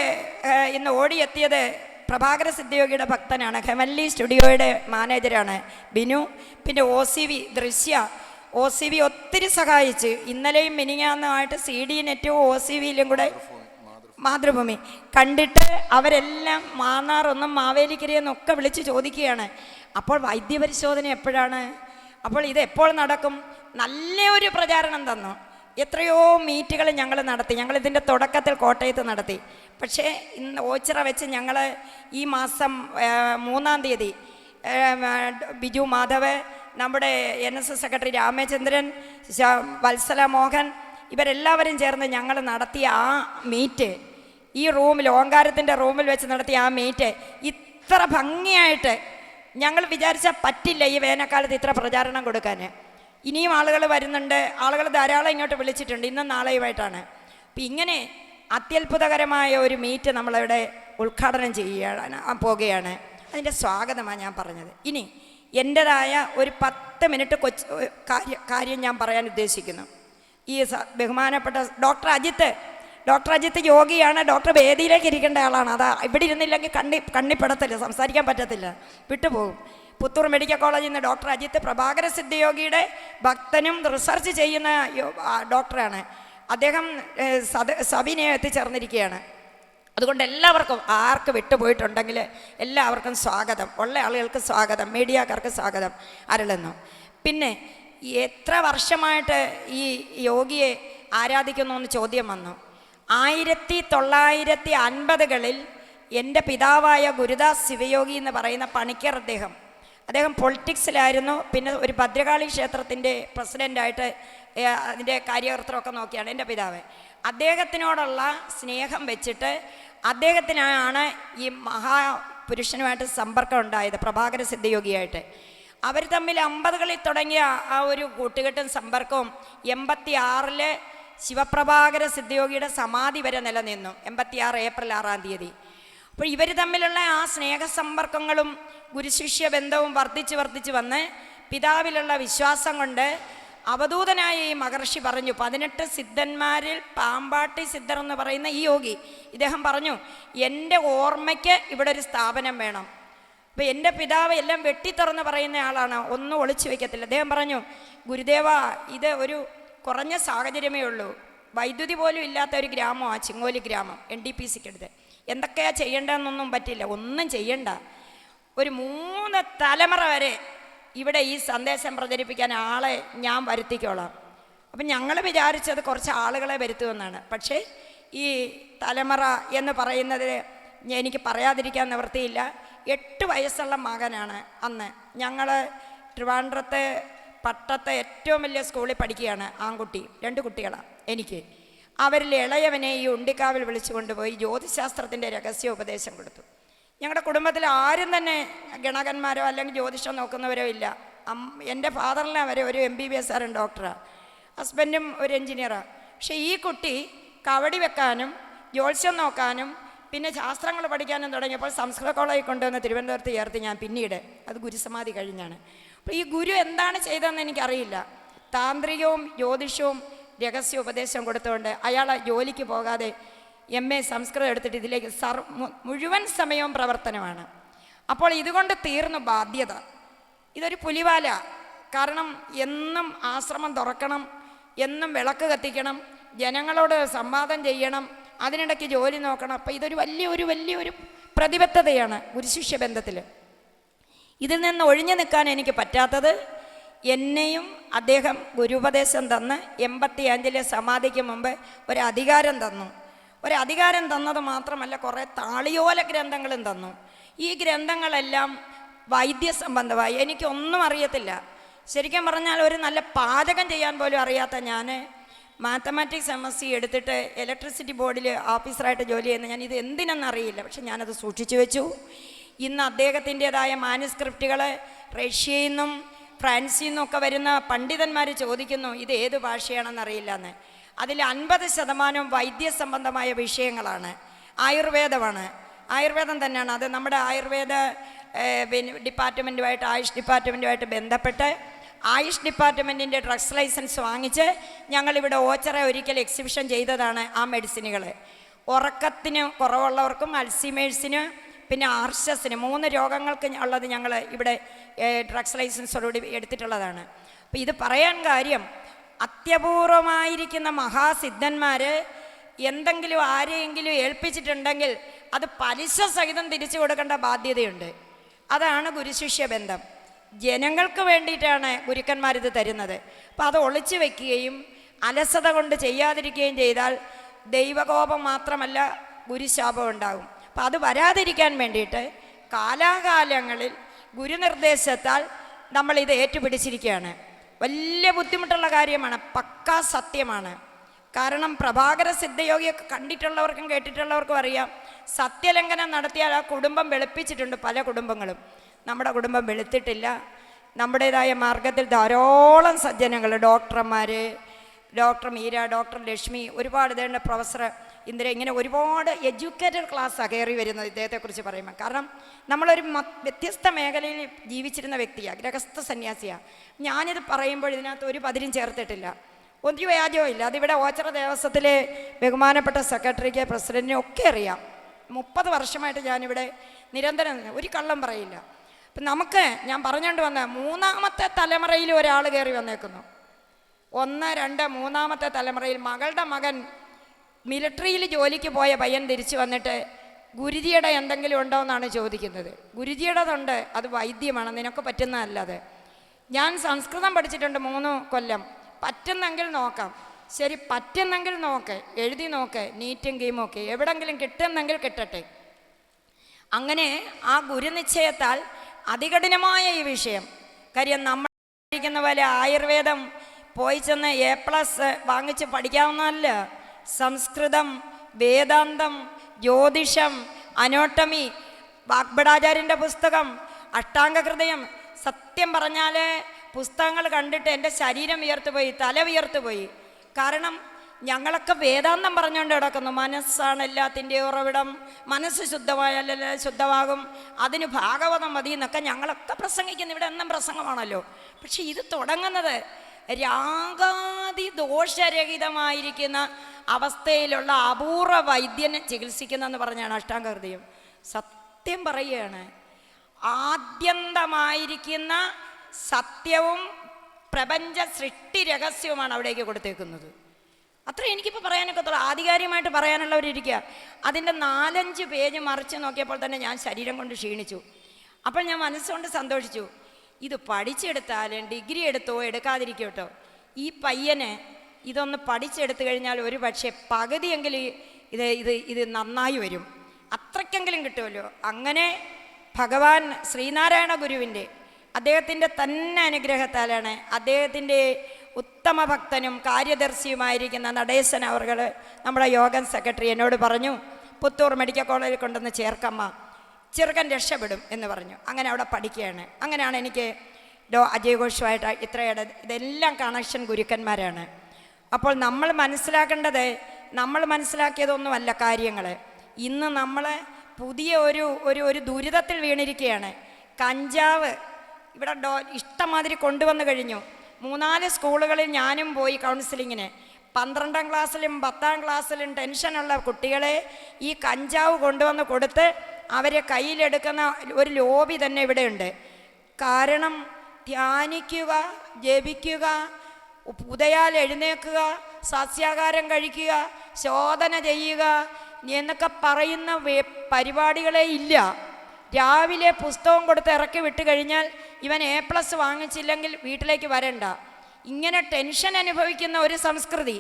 ഇന്ന് ഓടിയെത്തിയത് പ്രഭാകര സിദ്ധിയോഗിയുടെ ഭക്തനാണ്, ഹെമൻലി സ്റ്റുഡിയോയുടെ മാനേജരാണ് ബിനു. പിന്നെ OCV ദൃശ്യ, OCV ഒത്തിരി സഹായിച്ച്. ഇന്നലെയും മിനിങ്ങാന്നുമായിട്ട് CD നെറ്റും OCVയിലും കൂടെ മാതൃഭൂമി കണ്ടിട്ട് അവരെല്ലാം മാന്നാറൊന്നും മാവേലിക്കരയെന്നൊക്കെ വിളിച്ച് ചോദിക്കുകയാണ്, അപ്പോൾ വൈദ്യപരിശോധന എപ്പോഴാണ്, അപ്പോൾ ഇത് എപ്പോൾ നടക്കും? നല്ലൊരു പ്രചാരണം തന്നു. എത്രയോ മീറ്റുകൾ ഞങ്ങൾ നടത്തി. ഞങ്ങളിതിൻ്റെ തുടക്കത്തിൽ കോട്ടയത്ത് നടത്തി. പക്ഷേ ഇന്ന് ഓച്ചിറ വെച്ച് ഞങ്ങൾ ഈ മാസം 3-ാം തീയതി ബിജു മാധവ്, നമ്മുടെ NSS സെക്രട്ടറി രാമചന്ദ്രൻ, വത്സല മോഹൻ, ഇവരെല്ലാവരും ചേർന്ന് ഞങ്ങൾ നടത്തിയ ആ മീറ്റ്, ഈ റൂമിൽ ഓങ്കാരത്തിൻ്റെ റൂമിൽ വെച്ച് നടത്തിയ ആ മീറ്റ് ഇത്ര ഭംഗിയായിട്ട് ഞങ്ങൾ വിചാരിച്ചാൽ പറ്റില്ല ഈ വേനൽക്കാലത്ത് ഇത്ര പ്രചാരണം കൊടുക്കാൻ. ഇനിയും ആളുകൾ വരുന്നുണ്ട്, ആളുകൾ ധാരാളം ഇങ്ങോട്ട് വിളിച്ചിട്ടുണ്ട്, ഇന്നും നാളെയുമായിട്ടാണ്. അപ്പം ഇങ്ങനെ അത്യത്ഭുതകരമായ ഒരു മീറ്റ് നമ്മളിവിടെ ഉദ്ഘാടനം പോകുകയാണ്. അതിൻ്റെ സ്വാഗതമാണ് ഞാൻ പറഞ്ഞത്. ഇനി എൻ്റെതായ ഒരു 10 മിനിറ്റ് കാര്യം ഞാൻ പറയാൻ ഉദ്ദേശിക്കുന്നു. ഈ ബഹുമാനപ്പെട്ട ഡോക്ടർ അജിത്ത് യോഗിയാണ്. ഡോക്ടർ വേദിയിലേക്ക് ഇരിക്കേണ്ട ആളാണ്. അതാ ഇവിടെ ഇരുന്നില്ലെങ്കിൽ കണ്ണിപ്പെടത്തില്ല, സംസാരിക്കാൻ പറ്റത്തില്ല, വിട്ടുപോകും. പുത്തൂർ മെഡിക്കൽ കോളേജിൽ നിന്ന് ഡോക്ടർ അജിത്ത് പ്രഭാകര സിദ്ധിയോഗിയുടെ ഭക്തനും റിസർച്ച് ചെയ്യുന്ന ഡോക്ടറാണ്. അദ്ദേഹം സബിനെ എത്തിച്ചേർന്നിരിക്കുകയാണ്. അതുകൊണ്ട് എല്ലാവർക്കും, ആർക്ക് വിട്ടുപോയിട്ടുണ്ടെങ്കിൽ എല്ലാവർക്കും സ്വാഗതം, ഉള്ള ആളുകൾക്ക് സ്വാഗതം, മീഡിയക്കാർക്ക് സ്വാഗതം അരുളുന്നു. പിന്നെ എത്ര വർഷമായിട്ട് ഈ യോഗിയെ ആരാധിക്കുന്നു എന്ന് ചോദ്യം വന്നു. 1950കളിൽ എൻ്റെ പിതാവായ ഗുരുദാസ് ശിവയോഗി എന്ന് പറയുന്ന പണിക്കർ, അദ്ദേഹം പൊളിറ്റിക്സിലായിരുന്നു. പിന്നെ ഒരു ഭദ്രകാളി ക്ഷേത്രത്തിൻ്റെ പ്രസിഡൻ്റായിട്ട് അതിൻ്റെ കാര്യകർത്തരമൊക്കെ നോക്കിയാണ് എൻ്റെ പിതാവ്. അദ്ദേഹത്തിനോടുള്ള സ്നേഹം വെച്ചിട്ട് അദ്ദേഹത്തിനാണ് ഈ മഹാപുരുഷനുമായിട്ട് സമ്പർക്കം ഉണ്ടായത്, പ്രഭാകര സിദ്ധിയോഗിയായിട്ട്. അവർ തമ്മിൽ 50കളിൽ തുടങ്ങിയ ആ ഒരു കൂട്ടുകെട്ടും സമ്പർക്കവും 86 ശിവപ്രഭാകര സിദ്ധിയോഗിയുടെ സമാധി വരെ നിലനിന്നു. 86 ഏപ്രിൽ 6-ാം തീയതി. അപ്പോൾ ഇവർ തമ്മിലുള്ള ആ സ്നേഹസമ്പർക്കങ്ങളും ഗുരുശിഷ്യ ബന്ധവും വർദ്ധിച്ച് വന്ന് പിതാവിലുള്ള വിശ്വാസം കൊണ്ട് അവധൂതനായ ഈ മഹർഷി പറഞ്ഞു, 18 സിദ്ധന്മാരിൽ പാമ്പാട്ടി സിദ്ധർ എന്ന് പറയുന്ന ഈ യോഗി, ഇദ്ദേഹം പറഞ്ഞു, എൻ്റെ ഓർമ്മയ്ക്ക് ഇവിടെ ഒരു സ്ഥാപനം വേണം. അപ്പോൾ എൻ്റെ പിതാവ് എല്ലാം വെട്ടിത്തുറന്ന് പറയുന്ന ആളാണ്, ഒന്നും ഒളിച്ചു വയ്ക്കത്തില്ല. അദ്ദേഹം പറഞ്ഞു, ഗുരുദേവ, ഇത് ഒരു കുറഞ്ഞ സാഹചര്യമേ ഉള്ളൂ, വൈദ്യുതി പോലും ഇല്ലാത്ത ഒരു ഗ്രാമമാണ് ചിങ്ങോലി ഗ്രാമം, NDPCക്ക് അടുത്ത്. എന്തൊക്കെയാണ് ചെയ്യേണ്ടതെന്നൊന്നും പറ്റില്ല, ഒന്നും ചെയ്യണ്ട. ഒരു 3 തലമുറ വരെ ഇവിടെ ഈ സന്ദേശം പ്രചരിപ്പിക്കാൻ ആളെ ഞാൻ വരുത്തിക്കോളാം. അപ്പം ഞങ്ങൾ വിചാരിച്ചത് കുറച്ച് ആളുകളെ വരുത്തുമെന്നാണ്. പക്ഷേ ഈ തലമുറ എന്ന് പറയുന്നത് എനിക്ക് പറയാതിരിക്കാൻ നിവൃത്തിയില്ല. 8 വയസ്സുള്ള മകനാണ് അന്ന്. ഞങ്ങൾ ട്രിവാൻഡ്രത്തെ പട്ടത്തെ ഏറ്റവും വലിയ സ്കൂളിൽ പഠിക്കുകയാണ്, ആൺകുട്ടി, 2 കുട്ടികളാണ് എനിക്ക്. അവരിൽ ഇളയവനെ ഈ ഉണ്ടിക്കാവിൽ വിളിച്ചു കൊണ്ടുപോയി ജ്യോതിശാസ്ത്രത്തിൻ്റെ രഹസ്യ ഉപദേശം കൊടുത്തു. ഞങ്ങളുടെ കുടുംബത്തിൽ ആരും തന്നെ ഗണകന്മാരോ അല്ലെങ്കിൽ ജ്യോതിഷം നോക്കുന്നവരോ ഇല്ല. എൻ്റെ ഫാദറിനെ വരെ ഒരു MBBS ഡോക്ടറാണ്, ഹസ്ബൻഡും ഒരു എൻജിനീയറാണ്. പക്ഷേ ഈ കുട്ടി കവടി വെക്കാനും ജ്യോത്സ്യം നോക്കാനും പിന്നെ ശാസ്ത്രങ്ങൾ പഠിക്കാനും തുടങ്ങിയപ്പോൾ സംസ്കൃത കോളേജിൽ കൊണ്ടുവന്ന് തിരുവനന്തപുരത്ത് ചേർത്ത് ഞാൻ പിന്നീട്, അത് ഗുരുസമാധി കഴിഞ്ഞാണ്. അപ്പോൾ ഈ ഗുരു എന്താണ് ചെയ്തതെന്ന് എനിക്കറിയില്ല. താന്ത്രികവും ജ്യോതിഷവും രഹസ്യ ഉപദേശം കൊടുത്തുകൊണ്ട് അയാൾ ജോലിക്ക് പോകാതെ MA സംസ്കൃതം എടുത്തിട്ട് ഇതിലേക്ക് മുഴുവൻ സമയവും പ്രവർത്തനമാണ്. അപ്പോൾ ഇതുകൊണ്ട് തീർന്നു ബാധ്യത. ഇതൊരു പുലിവാല. കാരണം എന്നും ആശ്രമം തുറക്കണം, എന്നും വിളക്ക് കത്തിക്കണം, ജനങ്ങളോട് സംവാദം ചെയ്യണം, അതിനിടയ്ക്ക് ജോലി നോക്കണം. അപ്പം ഇതൊരു വലിയൊരു പ്രതിബദ്ധതയാണ് ഗുരുശിഷ്യ ബന്ധത്തിൽ. ഇതിൽ നിന്ന് ഒഴിഞ്ഞു നിൽക്കാൻ എനിക്ക് പറ്റാത്തത്, എന്നെയും അദ്ദേഹം ഗുരുപദേശം തന്ന് 85 സമാധിക്ക് മുമ്പ് ഒരധികാരം തന്നു. ഒരധികാരം തന്നത് മാത്രമല്ല, കുറേ താളിയോല ഗ്രന്ഥങ്ങളും തന്നു. ഈ ഗ്രന്ഥങ്ങളെല്ലാം വൈദ്യസംബന്ധമായി. എനിക്കൊന്നും അറിയത്തില്ല. ശരിക്കും പറഞ്ഞാൽ ഒരു നല്ല പാചകം ചെയ്യാൻ പോലും അറിയാത്ത ഞാൻ മാത്തമാറ്റിക്സ് MSc എടുത്തിട്ട് ഇലക്ട്രിസിറ്റി ബോർഡിൽ ഓഫീസറായിട്ട് ജോലി ചെയ്യുന്ന ഞാൻ ഇത് എന്തിനെന്നറിയില്ല. പക്ഷെ ഞാനത് സൂക്ഷിച്ചു വെച്ചു. ഇന്ന് അദ്ദേഹത്തിൻ്റെതായ മാനുസ്ക്രിപ്റ്റുകൾ റഷ്യയിൽ നിന്നും ഫ്രാൻസിൽ നിന്നൊക്കെ വരുന്ന പണ്ഡിതന്മാർ ചോദിക്കുന്നു ഇത് ഏത് ഭാഷയാണെന്നറിയില്ല എന്ന്. അതിൽ 50% വൈദ്യസംബന്ധമായ വിഷയങ്ങളാണ്. ആയുർവേദമാണ്. ആയുർവേദം തന്നെയാണ്. അത് നമ്മുടെ ആയുർവേദ ഡിപ്പാർട്ട്മെൻറ്റുമായിട്ട്, ആയുഷ് ഡിപ്പാർട്ട്മെൻറ്റുമായിട്ട് ബന്ധപ്പെട്ട് ആയുഷ് ഡിപ്പാർട്ട്മെൻറ്റിൻ്റെ ഡ്രഗ്സ് ലൈസൻസ് വാങ്ങിച്ച് ഞങ്ങളിവിടെ ഓച്ചറ ഒരിക്കൽ എക്സിബിഷൻ ചെയ്തതാണ് ആ മെഡിസിനുകൾ. ഉറക്കത്തിന് കുറവുള്ളവർക്കും അൽസിമേഴ്സിന് പിന്നെ ആർഷസിന് 3 രോഗങ്ങൾക്ക് ഉള്ളത് ഞങ്ങൾ ഇവിടെ ഡ്രഗ്സ് ലൈസൻസോടുകൂടി എടുത്തിട്ടുള്ളതാണ്. അപ്പോൾ ഇത് പറയാൻ കാര്യം, അത്യപൂർവമായിരിക്കുന്ന മഹാസിദ്ധന്മാർ എന്തെങ്കിലും ആരെയെങ്കിലും ഏൽപ്പിച്ചിട്ടുണ്ടെങ്കിൽ അത് പലിശ സഹിതം തിരിച്ചു കൊടുക്കേണ്ട ബാധ്യതയുണ്ട്. അതാണ് ഗുരുശിഷ്യ ബന്ധം. ജനങ്ങൾക്ക് വേണ്ടിയിട്ടാണ് ഗുരുക്കന്മാരിത് തരുന്നത്. അപ്പോൾ അത് ഒളിച്ചു വയ്ക്കുകയും അലസത കൊണ്ട് ചെയ്യാതിരിക്കുകയും ചെയ്താൽ ദൈവകോപം മാത്രമല്ല ഗുരുശാപം ഉണ്ടാകും. അപ്പം അത് വരാതിരിക്കാൻ വേണ്ടിയിട്ട് കാലാകാലങ്ങളിൽ ഗുരുനിർദ്ദേശത്താൽ നമ്മളിത് ഏറ്റുപിടിച്ചിരിക്കുകയാണ്. വലിയ ബുദ്ധിമുട്ടുള്ള കാര്യമാണ്, പക്കാ സത്യമാണ്. കാരണം പ്രഭാകര സിദ്ധയോഗിയൊക്കെ കണ്ടിട്ടുള്ളവർക്കും കേട്ടിട്ടുള്ളവർക്കും അറിയാം, സത്യലംഘനം നടത്തിയാൽ ആ കുടുംബം വെളുപ്പിച്ചിട്ടുണ്ട്. പല കുടുംബങ്ങളും. നമ്മുടെ കുടുംബം വെളുത്തിട്ടില്ല. നമ്മുടേതായ മാർഗത്തിൽ ധാരാളം സജ്ജനങ്ങൾ, ഡോക്ടർമാർ, ഡോക്ടർ മീര, ഡോക്ടർ ലക്ഷ്മി, ഒരുപാട് ഇതേണ്ട പ്രൊഫസർ ഇന്ദിര, ഇങ്ങനെ ഒരുപാട് എഡ്യൂക്കേറ്റഡ് ക്ലാസ്സാണ് കയറി വരുന്നത് ഇദ്ദേഹത്തെക്കുറിച്ച് പറയുമ്പോൾ. കാരണം നമ്മളൊരു വ്യത്യസ്ത മേഖലയിൽ ജീവിച്ചിരുന്ന വ്യക്തിയാണ്, ഗൃഹസ്ഥ സന്യാസിയാണ്. ഞാനിത് പറയുമ്പോൾ ഇതിനകത്ത് ഒരു പതിരും ചേർത്തിട്ടില്ല, ഒരു വ്യാജവും ഇല്ല. അതിവിടെ ഓച്ചറ ദേവസ്വത്തിലെ ബഹുമാനപ്പെട്ട സെക്രട്ടറിക്ക്, പ്രസിഡൻറ്റിനും ഒക്കെ അറിയാം. 30 വർഷമായിട്ട് ഞാനിവിടെ നിരന്തരം ഒരു കള്ളം പറയില്ല. അപ്പം നമുക്ക്, ഞാൻ പറഞ്ഞുകൊണ്ട് വന്ന 3ാമത്തെ തലമുറയിൽ ഒരാൾ കയറി വന്നേക്കുന്നു. 1, 2, 3ാമത്തെ തലമുറയിൽ മകളുടെ മകൻ മിലിറ്ററിയിൽ ജോലിക്ക് പോയ പയ്യൻ തിരിച്ചു വന്നിട്ട് ഗുരുജിയുടെ എന്തെങ്കിലും ഉണ്ടോ എന്നാണ് ചോദിക്കുന്നത്. ഗുരുജിയുടേതുണ്ട്, അത് വൈദ്യമാണ്, നിനക്ക് പറ്റുന്നതല്ല അത്. ഞാൻ സംസ്കൃതം പഠിച്ചിട്ടുണ്ട് 3 കൊല്ലം. പറ്റുന്നെങ്കിൽ നോക്കാം. ശരി, പറ്റുന്നെങ്കിൽ നോക്ക്, എഴുതി നോക്ക്, നീറ്റും ഗെയിമും ഒക്കെ എവിടെങ്കിലും കിട്ടുന്നെങ്കിൽ കിട്ടട്ടെ. അങ്ങനെ ആ ഗുരുനിശ്ചയത്താൽ അതികഠിനമായ ഈ വിഷയം, കാര്യം നമ്മൾ പഠിക്കുന്ന പോലെ ആയുർവേദം പോയി ചെന്ന് A+ വാങ്ങിച്ച് പഠിക്കാവുന്നതല്ല. സംസ്കൃതം, വേദാന്തം, ജ്യോതിഷം, അനോട്ടമി, വാഗ്ഭടാചാര്യൻ്റെ പുസ്തകം, അഷ്ടാംഗഹൃദയം, സത്യം പറഞ്ഞാൽ പുസ്തകങ്ങൾ കണ്ടിട്ട് എൻ്റെ ശരീരം വിയർത്തുപോയി, തല വിയർത്തുപോയി. കാരണം ഞങ്ങളൊക്കെ വേദാന്തം പറഞ്ഞുകൊണ്ട് കിടക്കുന്നു. മനസ്സാണ് എല്ലാത്തിൻ്റെ ഉറവിടം, മനസ്സ് ശുദ്ധമായല്ല ശുദ്ധമാകും, അതിന് ഭാഗവതം മതി എന്നൊക്കെ ഞങ്ങളൊക്കെ പ്രസംഗിക്കുന്നു. ഇവിടെ എന്നും പ്രസംഗമാണല്ലോ. പക്ഷെ ഇത് തുടങ്ങുന്നത് രാഗാദി ദോഷരഹിതമായിരിക്കുന്ന അവസ്ഥയിലുള്ള അപൂർവ വൈദ്യനെ ചികിത്സിക്കുന്നതെന്ന് പറഞ്ഞാണ് അഷ്ടാംഗഹൃദയം. സത്യം പറയുകയാണ്, ആദ്യന്തമായിരിക്കുന്ന സത്യവും പ്രപഞ്ച സൃഷ്ടി രഹസ്യവുമാണ് അവിടേക്ക് കൊടുത്തേക്കുന്നത്. അത്ര എനിക്കിപ്പോൾ പറയാനൊക്കത്തുള്ളൂ. ആധികാരികമായിട്ട് പറയാനുള്ളവരിയ്ക്കുക. അതിൻ്റെ 4-5 പേജ് മറിച്ച് നോക്കിയപ്പോൾ തന്നെ ഞാൻ ശരീരം കൊണ്ട് ക്ഷീണിച്ചു. അപ്പോൾ ഞാൻ മനസ്സുകൊണ്ട് സന്തോഷിച്ചു. ഇത് പഠിച്ചെടുത്താലും ഡിഗ്രി എടുത്തോ എടുക്കാതിരിക്കട്ടോ, ഈ പയ്യന് ഇതൊന്ന് പഠിച്ചെടുത്തു കഴിഞ്ഞാൽ ഒരു പക്ഷേ പകുതിയെങ്കിലും ഇത് നന്നായി വരും, അത്രയ്ക്കെങ്കിലും കിട്ടുമല്ലോ. അങ്ങനെ ഭഗവാൻ ശ്രീനാരായണ ഗുരുവിൻ്റെ, അദ്ദേഹത്തിൻ്റെ തന്നെ അനുഗ്രഹത്താലാണ്, അദ്ദേഹത്തിൻ്റെ ഉത്തമ ഭക്തനും കാര്യദർശിയുമായിരിക്കുന്ന നടേശൻ അവർകൾ, നമ്മുടെ യോഗം സെക്രട്ടറി, എന്നോട് പറഞ്ഞു പുത്തൂർ മെഡിക്കൽ കോളേജിൽ കൊണ്ടുവന്ന് ചേർക്കമ്മ, ചെറുക്കൻ രക്ഷപ്പെടും എന്ന് പറഞ്ഞു. അങ്ങനെ അവിടെ പഠിക്കുകയാണ്. അങ്ങനെയാണ് എനിക്ക് അജയ് ഘോഷുമായിട്ട് ഇതെല്ലാം കണക്ഷൻ ഗുരുക്കന്മാരാണ്. അപ്പോൾ നമ്മൾ മനസ്സിലാക്കേണ്ടത്, നമ്മൾ മനസ്സിലാക്കിയതൊന്നുമല്ല കാര്യങ്ങൾ. ഇന്ന് നമ്മൾ പുതിയ ഒരു ദുരിതത്തിൽ വീണിരിക്കുകയാണ്. കഞ്ചാവ് ഇവിടെ ഇഷ്ടമാതിരി കൊണ്ടുവന്നു കഴിഞ്ഞു. 3-4 സ്കൂളുകളിൽ ഞാനും പോയി കൗൺസിലിങ്ങിന്. 12ാം ക്ലാസ്സിലും 10ാം ക്ലാസ്സിലും ടെൻഷനുള്ള കുട്ടികളെ ഈ കഞ്ചാവ് കൊണ്ടുവന്ന് കൊടുത്ത് അവരെ കയ്യിലെടുക്കുന്ന ഒരു ലോബി തന്നെ ഇവിടെയുണ്ട്. കാരണം ധ്യാനിക്കുക, ജപിക്കുക, ഉദയാൽ എഴുന്നേൽക്കുക, സസ്യാഹാരം കഴിക്കുക, ശോധന ചെയ്യുക എന്നൊക്കെ പറയുന്ന പരിപാടികളേ ഇല്ല. രാവിലെ പുസ്തകം കൊടുത്ത് ഇറക്കി വിട്ട് കഴിഞ്ഞാൽ ഇവൻ A+ വാങ്ങിച്ചില്ലെങ്കിൽ വീട്ടിലേക്ക് വരണ്ട. ഇങ്ങനെ ടെൻഷൻ അനുഭവിക്കുന്ന ഒരു സംസ്കൃതി,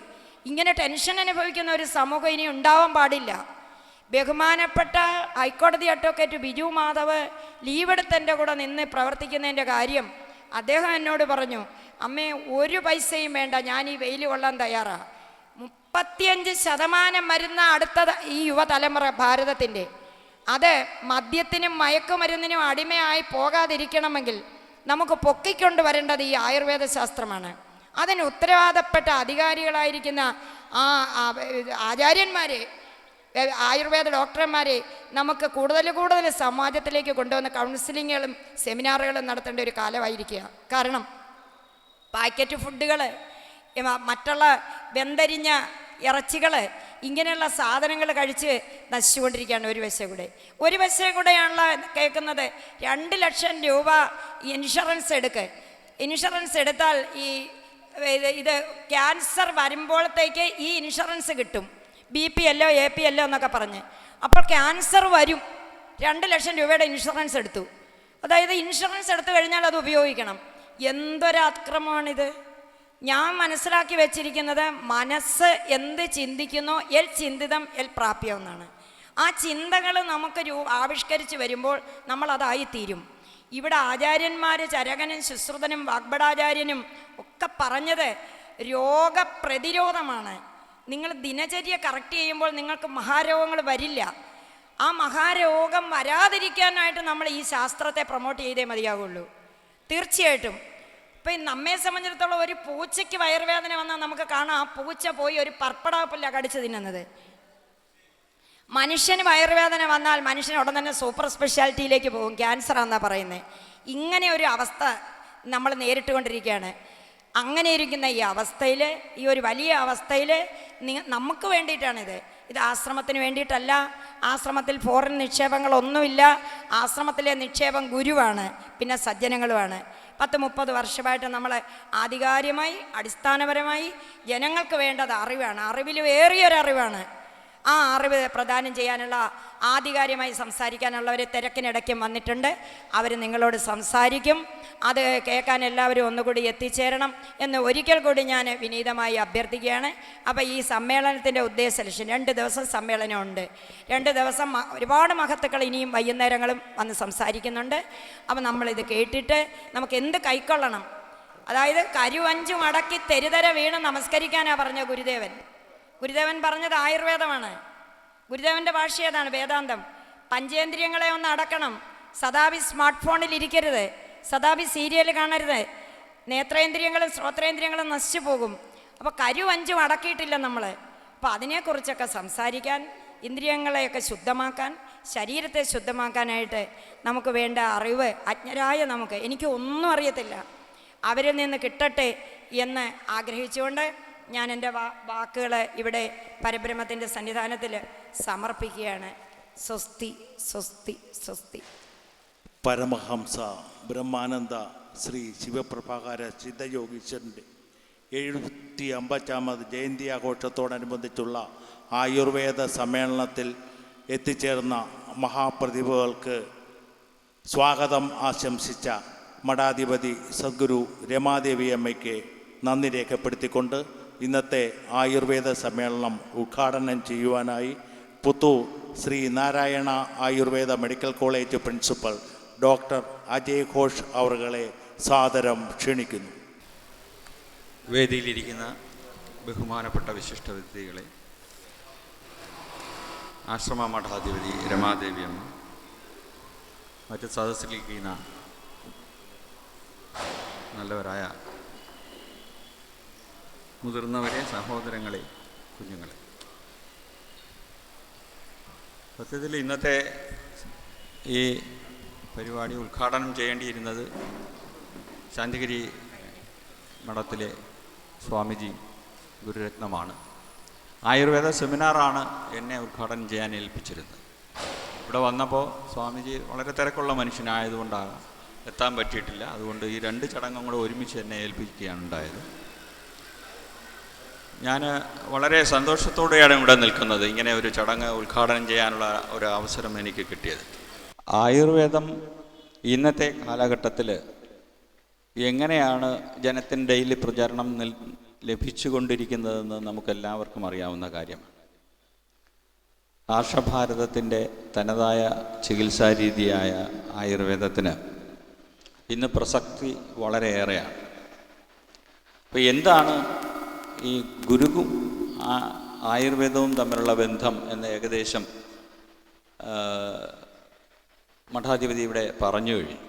ഇങ്ങനെ ടെൻഷൻ അനുഭവിക്കുന്ന ഒരു സമൂഹം ഇനി ഉണ്ടാവാൻ പാടില്ല. ബഹുമാനപ്പെട്ട ഹൈക്കോടതി അഡ്വക്കേറ്റ് ബിജു മാധവ് ലീവെടുത്ത് കൂടെ നിന്ന് പ്രവർത്തിക്കുന്നതിൻ്റെ കാര്യം അദ്ദേഹം എന്നോട് പറഞ്ഞു, അമ്മേ ഒരു പൈസയും വേണ്ട, ഞാൻ ഈ വെയിൽ കൊള്ളാൻ തയ്യാറാണ്. 35% മരുന്ന് അടുത്ത ഈ യുവതലമുറ ഭാരതത്തിൻ്റെ, അത് മദ്യത്തിനും മയക്കുമരുന്നിനും അടിമയായി പോകാതിരിക്കണമെങ്കിൽ നമുക്ക് പൊക്കിക്കൊണ്ട് വരേണ്ടത് ഈ ആയുർവേദ ശാസ്ത്രമാണ്. അതിന് ഉത്തരവാദപ്പെട്ട അധികാരികളായിരിക്കുന്ന ആചാര്യന്മാരെ, ആയുർവേദ ഡോക്ടർമാരെ നമുക്ക് കൂടുതൽ സമാജത്തിലേക്ക് കൊണ്ടുവന്ന് കൗൺസിലിങ്ങുകളും സെമിനാറുകളും നടത്തേണ്ട ഒരു കാലമായിരിക്കുക. കാരണം പാക്കറ്റ് ഫുഡുകൾ, മറ്റുള്ള വെന്തരിഞ്ഞ ഇറച്ചികൾ, ഇങ്ങനെയുള്ള സാധനങ്ങൾ കഴിച്ച് നശിച്ചുകൊണ്ടിരിക്കുകയാണ്. ഒരു വശം കൂടെയാണല്ലോ കേൾക്കുന്നത്, 2 ലക്ഷം രൂപ ഇൻഷുറൻസ് എടുത്താൽ ഇത് ക്യാൻസർ വരുമ്പോഴത്തേക്ക് ഈ ഇൻഷുറൻസ് കിട്ടും, BPL APL എന്നൊക്കെ പറഞ്ഞ്. അപ്പോൾ ക്യാൻസർ വരും. 2 ലക്ഷം രൂപയുടെ ഇൻഷുറൻസ് എടുത്തു. അതായത് ഇൻഷുറൻസ് എടുത്തു കഴിഞ്ഞാൽ അത് ഉപയോഗിക്കണം. എന്തൊരു അക്രമമാണിത്! ഞാൻ മനസ്സിലാക്കി വെച്ചിരിക്കുന്നത്, മനസ്സ് എന്ത് ചിന്തിക്കുന്നോ എൽ ചിന്തിതം എൽ പ്രാപ്യം എന്നാണ്. ആ ചിന്തകൾ നമുക്ക് ആവിഷ്കരിച്ച് വരുമ്പോൾ നമ്മളതായിത്തീരും. ഇവിടെ ആചാര്യന്മാർ, ചരകനും ശുശ്രുതനും വാഗ്ഭടാചാര്യനും ഒക്കെ പറഞ്ഞത് രോഗപ്രതിരോധമാണ്. നിങ്ങൾ ദിനചര്യ കറക്റ്റ് ചെയ്യുമ്പോൾ നിങ്ങൾക്ക് മഹാരോഗങ്ങൾ വരില്ല. ആ മഹാരോഗം വരാതിരിക്കാനായിട്ട് നമ്മൾ ഈ ശാസ്ത്രത്തെ പ്രൊമോട്ട് ചെയ്തേ മതിയാകുള്ളൂ. തീർച്ചയായിട്ടും ഇപ്പം നമ്മെ സംബന്ധിച്ചിടത്തോളം ഒരു പൂച്ചയ്ക്ക് വയറുവേദന വന്നാൽ നമുക്ക് കാണാം, ആ പൂച്ച പോയി ഒരു പർപ്പടാപ്പില്ല കടിച്ച് തിന്നുന്നത്. മനുഷ്യന് വയറുവേദന വന്നാൽ മനുഷ്യൻ ഉടൻ തന്നെ സൂപ്പർ സ്പെഷ്യാലിറ്റിയിലേക്ക് പോകും, ക്യാൻസർ ആണെന്നാണ് പറയുന്നത്. ഇങ്ങനെ ഒരു അവസ്ഥ നമ്മൾ നേരിട്ടുകൊണ്ടിരിക്കുകയാണ്. അങ്ങനെ ഇരിക്കുന്ന ഈ അവസ്ഥയിൽ, ഈ ഒരു വലിയ അവസ്ഥയിൽ നമുക്ക് വേണ്ടിയിട്ടാണിത്. ഇത് ആശ്രമത്തിന് വേണ്ടിയിട്ടല്ല. ആശ്രമത്തിൽ ഫോറിൻ നിക്ഷേപങ്ങളൊന്നുമില്ല. ആശ്രമത്തിലെ നിക്ഷേപം ഗുരുവാണ്, പിന്നെ സജ്ജനങ്ങളുമാണ്. 10-30 വർഷമായിട്ട് നമ്മൾ ആധികാരികമായി, അടിസ്ഥാനപരമായി ജനങ്ങൾക്ക് വേണ്ടത് അറിവാണ്. അറിവിൽ വേറിയൊരറിവാണ്. ആ അറിവ് പ്രദാനം ചെയ്യാനുള്ള, ആധികാരികമായി സംസാരിക്കാനുള്ളവർ തിരക്കിനിടയ്ക്കും വന്നിട്ടുണ്ട്. അവർ നിങ്ങളോട് സംസാരിക്കും. അത് കേൾക്കാൻ എല്ലാവരും ഒന്നുകൂടി എത്തിച്ചേരണം എന്ന് ഒരിക്കൽ കൂടി ഞാൻ വിനീതമായി അഭ്യർത്ഥിക്കുകയാണ്. അപ്പോൾ ഈ സമ്മേളനത്തിൻ്റെ ഉദ്ദേശ ലക്ഷ്യം, 2 ദിവസം സമ്മേളനമുണ്ട്. 2 ദിവസം ഒരുപാട് മഹത്തുക്കൾ ഇനിയും വൈകുന്നേരങ്ങളും വന്ന് സംസാരിക്കുന്നുണ്ട്. അപ്പോൾ നമ്മളിത് കേട്ടിട്ട് നമുക്ക് എന്ത് കൈക്കൊള്ളണം? അതായത് കരുവഞ്ചു മടക്കി തെരുതര വീണ് നമസ്കരിക്കാനാണ് പറഞ്ഞ ഗുരുദേവൻ പറഞ്ഞത് ആയുർവേദമാണ്. ഗുരുദേവൻ്റെ ഭാഷ ഏതാണ്? വേദാന്തം. പഞ്ചേന്ദ്രിയങ്ങളെ ഒന്ന് അടക്കണം. സദാപി സ്മാർട്ട് ഫോണിൽ ഇരിക്കരുത്, സദാപി സീരിയൽ കാണരുത്. നേത്രേന്ദ്രിയങ്ങളും ശ്രോത്രേന്ദ്രിയങ്ങളും നശിച്ചു പോകും. അപ്പോൾ കരുവഞ്ചും അടക്കിയിട്ടില്ല നമ്മൾ. അപ്പോൾ അതിനെക്കുറിച്ചൊക്കെ സംസാരിക്കാൻ, ഇന്ദ്രിയങ്ങളെയൊക്കെ ശുദ്ധമാക്കാൻ, ശരീരത്തെ ശുദ്ധമാക്കാനായിട്ട് നമുക്ക് വേണ്ട അറിവ് അജ്ഞരായ നമുക്ക്, എനിക്ക് ഒന്നും അറിയത്തില്ല, അവരിൽ നിന്ന് കിട്ടട്ടെ എന്ന് ആഗ്രഹിച്ചുകൊണ്ട് ഞാൻ എൻ്റെ വാക്കുകൾ ഇവിടെ പരബ്രഹ്മത്തിൻ്റെ സന്നിധാനത്തിൽ സമർപ്പിക്കുകയാണ്. സ്വസ്തി സ്വസ്തി സ്വസ്തി. പരമഹംസ ബ്രഹ്മാനന്ദ ശ്രീ ശിവപ്രഭാകര സിദ്ധയോഗീശ്വരൻ്റെ 750ാമത് ജയന്തി ആഘോഷത്തോടനുബന്ധിച്ചുള്ള ആയുർവേദ സമ്മേളനത്തിൽ എത്തിച്ചേർന്ന മഹാപ്രതിഭകൾക്ക് സ്വാഗതം ആശംസിച്ച മഠാധിപതി സദ്ഗുരു രമാദേവി അമ്മയ്ക്ക് നന്ദി രേഖപ്പെടുത്തിക്കൊണ്ട് ഇന്നത്തെ ആയുർവേദ സമ്മേളനം ഉദ്ഘാടനം ചെയ്യുവാനായി Puthur Sree Narayana Ayurveda medical college principal doctor Ajay Ghosh അവരുകളെ സാദരം ക്ഷണിക്കുന്നു. വേദിയിലിരിക്കുന്ന ബഹുമാനപ്പെട്ട വിശിഷ്ട വ്യക്തികളെ, ആശ്രമ മഠാധിപതി രമാദേവി അമ്മ, മറ്റ് സദസ്സിലിരിക്കുന്ന നല്ലവരായ മുതിർന്നവരെ, സഹോദരങ്ങളെ, കുഞ്ഞുങ്ങളെ, സത്യത്തിൽ ഇന്നത്തെ ഈ പരിപാടി ഉദ്ഘാടനം ചെയ്യേണ്ടിയിരുന്നത് ശാന്തിഗിരി മഠത്തിലെ സ്വാമിജി ഗുരുരത്നമാണ്. ആയുർവേദ സെമിനാറാണ് എന്നെ ഉദ്ഘാടനം ചെയ്യാൻ ഏൽപ്പിച്ചിരുന്നത്. ഇവിടെ വന്നപ്പോൾ സ്വാമിജി വളരെ തിരക്കുള്ള മനുഷ്യനായതുകൊണ്ടാകാം എത്താൻ പറ്റിയിട്ടില്ല. അതുകൊണ്ട് ഈ 2 ചടങ്ങും കൂടെ ഒരുമിച്ച് എന്നെ ഏൽപ്പിക്കുകയാണ് ഉണ്ടായത്. ഞാൻ വളരെ സന്തോഷത്തോടെയാണ് ഇവിടെ നിൽക്കുന്നത്. ഇങ്ങനെ ഒരു ചടങ്ങ് ഉദ്ഘാടനം ചെയ്യാനുള്ള ഒരു അവസരം എനിക്ക് കിട്ടിയത്. ആയുർവേദം ഇന്നത്തെ കാലഘട്ടത്തിൽ എങ്ങനെയാണ് ജനത്തിൻ്റെ ഇടയിൽ പ്രചരണം ലഭിച്ചുകൊണ്ടിരിക്കുന്നതെന്ന് നമുക്കെല്ലാവർക്കും അറിയാവുന്ന കാര്യമാണ്. ആർഷഭാരതത്തിൻ്റെ തനതായ ചികിത്സാ രീതിയായ ആയുർവേദത്തിന് ഇന്ന് പ്രസക്തി വളരെയേറെയാണ്. അപ്പോൾ എന്താണ് ഈ ഗുരുവും ആയുർവേദവും തമ്മിലുള്ള ബന്ധം എന്ന് ഏകദേശം മഠാധിപതി ഇവിടെ പറഞ്ഞു കഴിഞ്ഞു.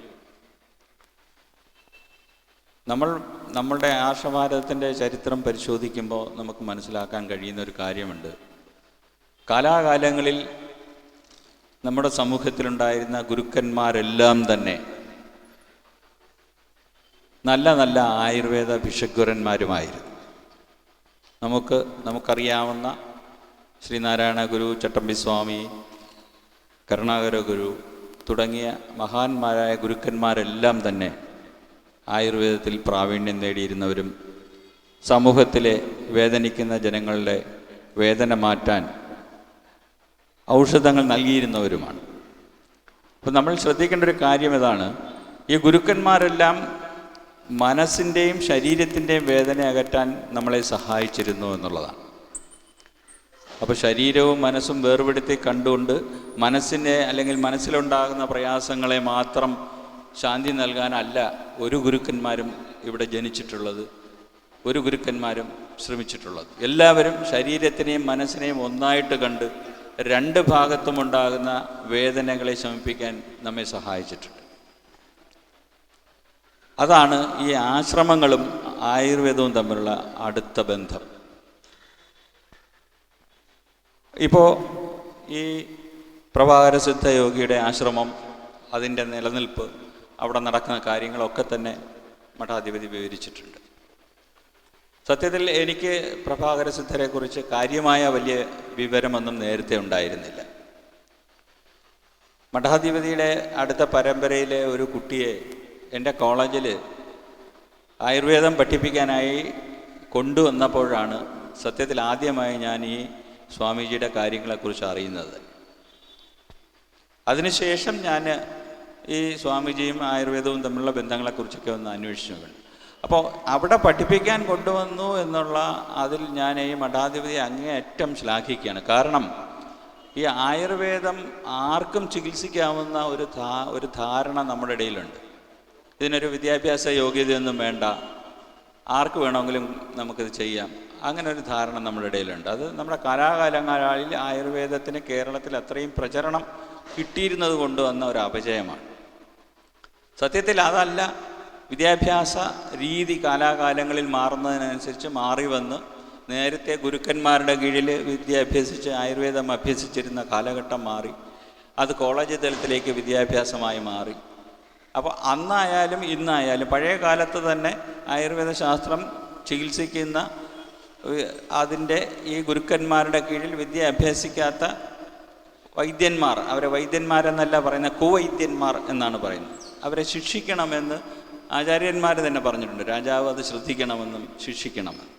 നമ്മളുടെ ആർഷഭാരതത്തിൻ്റെ ചരിത്രം പരിശോധിക്കുമ്പോൾ നമുക്ക് മനസ്സിലാക്കാൻ കഴിയുന്ന ഒരു കാര്യമുണ്ട്. കാലാകാലങ്ങളിൽ നമ്മുടെ സമൂഹത്തിലുണ്ടായിരുന്ന ഗുരുക്കന്മാരെല്ലാം തന്നെ നല്ല നല്ല ആയുർവേദ ഭിഷഗ്വരന്മാരുമായിരുന്നു. നമുക്കറിയാവുന്ന ശ്രീനാരായണ ഗുരു, ചട്ടമ്പിസ്വാമി, കരുണാകര ഗുരു തുടങ്ങിയ മഹാന്മാരായ ഗുരുക്കന്മാരെല്ലാം തന്നെ ആയുർവേദത്തിൽ പ്രാവീണ്യം നേടിയിരുന്നവരും സമൂഹത്തിലെ വേദനിക്കുന്ന ജനങ്ങളുടെ വേദന മാറ്റാൻ ഔഷധങ്ങൾ നൽകിയിരുന്നവരുമാണ്. അപ്പോൾ നമ്മൾ ശ്രദ്ധിക്കേണ്ട ഒരു കാര്യം ഇതാണ്, ഈ ഗുരുക്കന്മാരെല്ലാം മനസ്സിൻ്റെയും ശരീരത്തിൻ്റെയും വേദന അകറ്റാൻ നമ്മളെ സഹായിച്ചിരുന്നു എന്നുള്ളതാണ്. അപ്പോൾ ശരീരവും മനസ്സും വേർപെടുത്തി കണ്ടുകൊണ്ട് മനസ്സിനെ അല്ലെങ്കിൽ മനസ്സിലുണ്ടാകുന്ന പ്രയാസങ്ങളെ മാത്രം ശാന്തി നൽകാനല്ല ഒരു ഗുരുക്കന്മാരും ഇവിടെ ജനിച്ചിട്ടുള്ളത്, ഒരു ഗുരുക്കന്മാരും ശ്രമിച്ചിട്ടുള്ളത്. എല്ലാവരും ശരീരത്തിനെയും മനസ്സിനെയും ഒന്നായിട്ട് കണ്ട് 2 ഭാഗത്തുമുണ്ടാകുന്ന വേദനകളെ ശമിപ്പിക്കാൻ നമ്മെ സഹായിച്ചിട്ടുണ്ട്. അതാണ് ഈ ആശ്രമങ്ങളും ആയുർവേദവും തമ്മിലുള്ള അടുത്ത ബന്ധം. ഇപ്പോൾ ഈ പ്രഭാകരസിദ്ധ യോഗിയുടെ ആശ്രമം, അതിൻ്റെ നിലനിൽപ്പ്, അവിടെ നടക്കുന്ന കാര്യങ്ങളൊക്കെ തന്നെ മഠാധിപതി വിവരിച്ചിട്ടുണ്ട്. സത്യത്തിൽ എനിക്ക് പ്രഭാകരസിദ്ധരെക്കുറിച്ച് കാര്യമായ വലിയ വിവരമൊന്നും നേരത്തെ ഉണ്ടായിരുന്നില്ല. മഠാധിപതിയുടെ അടുത്ത പരമ്പരയിലെ ഒരു കുട്ടിയെ എൻ്റെ കോളേജിൽ ആയുർവേദം പഠിപ്പിക്കാനായി കൊണ്ടുവന്നപ്പോഴാണ് സത്യത്തിൽ ആദ്യമായി ഞാൻ ഈ സ്വാമിജിയുടെ കാര്യങ്ങളെക്കുറിച്ച് അറിയുന്നത്. അതിനുശേഷം ഞാൻ ഈ സ്വാമിജിയും ആയുർവേദവും തമ്മിലുള്ള ബന്ധങ്ങളെക്കുറിച്ചൊക്കെ ഒന്ന് അന്വേഷിച്ചു. അപ്പോൾ അവിടെ പഠിപ്പിക്കാൻ കൊണ്ടുവന്നു എന്നുള്ള അതിൽ ഞാൻ ഈ മഠാധിപതി അങ്ങേയറ്റം ശ്ലാഘിക്കുകയാണ്. കാരണം ഈ ആയുർവേദം ആർക്കും ചികിത്സിക്കാവുന്ന ഒരു ധാരണ നമ്മുടെ ഇടയിലുണ്ട്. ഇതിനൊരു വിദ്യാഭ്യാസ യോഗ്യതയൊന്നും വേണ്ട, ആർക്ക് വേണമെങ്കിലും നമുക്കിത് ചെയ്യാം, അങ്ങനെ ഒരു ധാരണ നമ്മുടെ ഇടയിലുണ്ട്. അത് നമ്മുടെ കാലാകാലങ്ങളിൽ ആയുർവേദത്തിന് കേരളത്തിൽ അത്രയും പ്രചരണം കിട്ടിയിരുന്നത് കൊണ്ടുവന്ന ഒരു അപജയമാണ്. സത്യത്തിൽ അതല്ല, വിദ്യാഭ്യാസ രീതി കാലാകാലങ്ങളിൽ മാറുന്നതിനനുസരിച്ച് മാറി വന്ന് നേരത്തെ ഗുരുക്കന്മാരുടെ കീഴിൽ വിദ്യാഭ്യസിച്ച് ആയുർവേദം അഭ്യസിച്ചിരുന്ന കാലഘട്ടം മാറി, അത് കോളേജ് തലത്തിലേക്ക് വിദ്യാഭ്യാസമായി മാറി. അപ്പോൾ അന്നായാലും ഇന്നായാലും പഴയ കാലത്ത് തന്നെ ആയുർവേദ ശാസ്ത്രം ചികിത്സിക്കുന്ന അതിൻ്റെ ഈ ഗുരുക്കന്മാരുടെ കീഴിൽ വിദ്യ അഭ്യസിക്കാത്ത വൈദ്യന്മാർ, അവരെ വൈദ്യന്മാരെന്നല്ല പറയുന്ന കുവൈദ്യന്മാർ എന്നാണ് പറയുന്നത്, അവരെ ശിക്ഷിക്കണമെന്ന് ആചാര്യന്മാർ തന്നെ പറഞ്ഞിട്ടുണ്ട്. രാജാവ് അത് ശ്രദ്ധിക്കണമെന്നും ശിക്ഷിക്കണമെന്നും.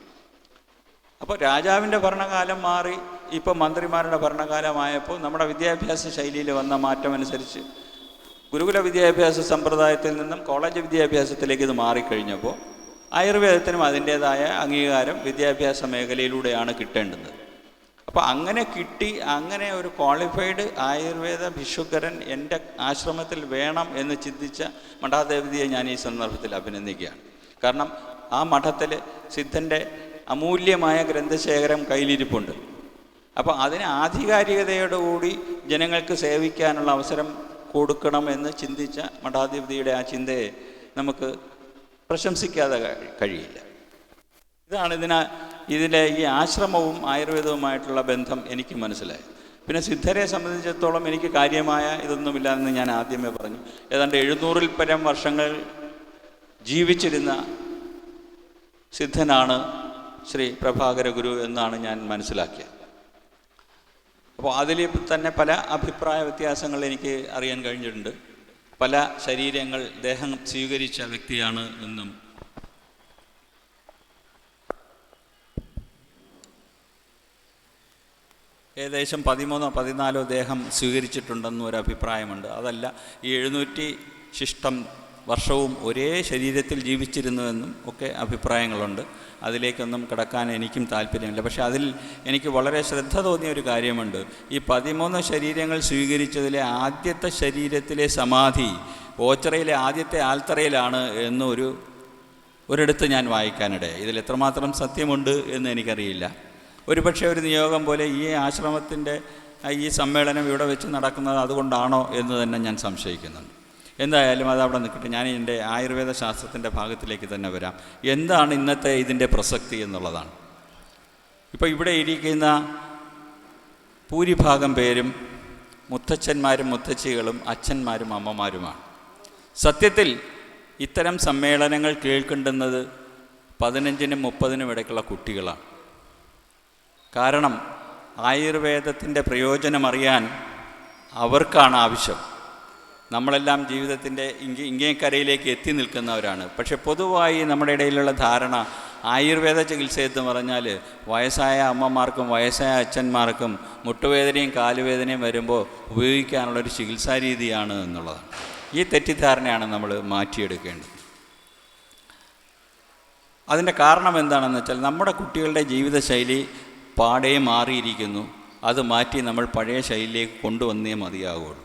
അപ്പോൾ രാജാവിൻ്റെ ഭരണകാലം മാറി ഇപ്പോൾ മന്ത്രിമാരുടെ ഭരണകാലമായപ്പോൾ നമ്മുടെ വിദ്യാഭ്യാസ ശൈലിയിൽ വന്ന മാറ്റമനുസരിച്ച് ഗുരുകുല വിദ്യാഭ്യാസ സമ്പ്രദായത്തിൽ നിന്നും കോളേജ് വിദ്യാഭ്യാസത്തിലേക്ക് ഇത് മാറിക്കഴിഞ്ഞപ്പോൾ ആയുർവേദത്തിനും അതിൻ്റേതായ അംഗീകാരം വിദ്യാഭ്യാസ മേഖലയിലൂടെയാണ് കിട്ടേണ്ടത്. അപ്പോൾ അങ്ങനെ കിട്ടി, അങ്ങനെ ഒരു ക്വാളിഫൈഡ് ആയുർവേദ ഭിക്ഷുക്കരൻ എൻ്റെ ആശ്രമത്തിൽ വേണം എന്ന് ചിന്തിച്ച മഠാധിപതിയെ ഞാൻ ഈ സന്ദർഭത്തിൽ അഭിനന്ദിക്കുകയാണ്. കാരണം ആ മഠത്തിൽ സിദ്ധൻ്റെ അമൂല്യമായ ഗ്രന്ഥശേഖരം കയ്യിലിരിപ്പുണ്ട്. അപ്പോൾ അതിന് ആധികാരികതയോടുകൂടി ജനങ്ങൾക്ക് സേവിക്കാനുള്ള അവസരം കൊടുക്കണമെന്ന് ചിന്തിച്ച മഠാധിപതിയുടെ ആ ചിന്തയെ നമുക്ക് പ്രശംസിക്കാതെ കഴിയില്ല. ഇതാണ് ഇതിലെ ഈ ആശ്രമവും ആയുർവേദവുമായിട്ടുള്ള ബന്ധം എനിക്ക് മനസ്സിലായി. പിന്നെ സിദ്ധരെ സംബന്ധിച്ചിടത്തോളം എനിക്ക് കാര്യമായ ഇതൊന്നുമില്ലാന്ന് ഞാൻ ആദ്യമേ പറഞ്ഞു. ഏതാണ്ട് 700-ൽ പരം വർഷങ്ങൾ ജീവിച്ചിരുന്ന സിദ്ധനാണ് ശ്രീ പ്രഭാകര ഗുരു എന്നാണ് ഞാൻ മനസ്സിലാക്കിയത്. അപ്പോൾ അതിൽ തന്നെ പല അഭിപ്രായ വ്യത്യാസങ്ങൾ എനിക്ക് അറിയാൻ കഴിഞ്ഞിട്ടുണ്ട്. പല ശരീരങ്ങൾ ദേഹം സ്വീകരിച്ച വ്യക്തിയാണ് എന്നും ഏകദേശം 13-14 ദേഹം സ്വീകരിച്ചിട്ടുണ്ടെന്നും ഒരു അഭിപ്രായമുണ്ട്. അതല്ല, ഈ 700 ശിഷ്ടം വർഷവും ഒരേ ശരീരത്തിൽ ജീവിച്ചിരുന്നുവെന്നും ഒക്കെ അഭിപ്രായങ്ങളുണ്ട്. അതിലേക്കൊന്നും കിടക്കാൻ എനിക്കും താല്പര്യമില്ല. പക്ഷേ അതിൽ എനിക്ക് വളരെ ശ്രദ്ധ തോന്നിയ ഒരു കാര്യമുണ്ട്. ഈ 13 ശരീരങ്ങൾ സ്വീകരിച്ചതിലെ ആദ്യത്തെ ശരീരത്തിലെ സമാധി ഓച്ചിറയിലെ ആദ്യത്തെ ആൽത്തറയിലാണ് ഒരിടത്ത് ഞാൻ വായിക്കാനിടയായി. ഇതിൽ എത്രമാത്രം സത്യമുണ്ട് എന്ന് എനിക്കറിയില്ല. ഒരുപക്ഷെ ഒരു നിയോഗം പോലെ ഈ ആശ്രമത്തിൻ്റെ ഈ സമ്മേളനം ഇവിടെ വെച്ച് നടക്കുന്നത് അതുകൊണ്ടാണോ എന്ന് തന്നെ ഞാൻ സംശയിക്കുന്നുണ്ട്. എന്തായാലും അതവിടെ നിൽക്കട്ടെ. ഞാൻ എൻ്റെ ആയുർവേദ ശാസ്ത്രത്തിൻ്റെ ഭാഗത്തിലേക്ക് തന്നെ വരാം. എന്താണ് ഇന്നത്തെ ഇതിൻ്റെ പ്രസക്തി എന്നുള്ളതാണ്. ഇപ്പോൾ ഇവിടെ ഇരിക്കുന്ന ഭൂരിഭാഗം പേരും മുത്തച്ഛന്മാരും മുത്തച്ഛികളും അച്ഛന്മാരും അമ്മമാരുമാണ്. സത്യത്തിൽ ഇത്തരം സമ്മേളനങ്ങൾ കേൾക്കേണ്ടുന്നത് 15-നും 30-നും ഇടയ്ക്കുള്ള കുട്ടികളാണ്. കാരണം ആയുർവേദത്തിൻ്റെ പ്രയോജനമറിയാൻ അവർക്കാണ് ആവശ്യം. നമ്മളെല്ലാം ജീവിതത്തിൻ്റെ ഇങ്ങേക്കരയിലേക്ക് എത്തി നിൽക്കുന്നവരാണ്. പക്ഷെ പൊതുവായി നമ്മുടെ ഇടയിലുള്ള ധാരണ ആയുർവേദ ചികിത്സയെന്ന് പറഞ്ഞാൽ വയസ്സായ അമ്മമാർക്കും വയസ്സായ അച്ഛന്മാർക്കും മുട്ടുവേദനയും കാലുവേദനയും വരുമ്പോൾ ഉപയോഗിക്കാനുള്ളൊരു ചികിത്സാ രീതിയാണ് എന്നുള്ളതാണ്. ഈ തെറ്റിദ്ധാരണയാണ് നമ്മൾ മാറ്റിയെടുക്കേണ്ടത്. അതിൻ്റെ കാരണം എന്താണെന്ന് വെച്ചാൽ നമ്മുടെ കുട്ടികളുടെ ജീവിതശൈലി പാടെ മാറിയിരിക്കുന്നു. അത് മാറ്റി നമ്മൾ പഴയ ശൈലിയിലേക്ക് കൊണ്ടുവന്നേ മതിയാകുള്ളൂ.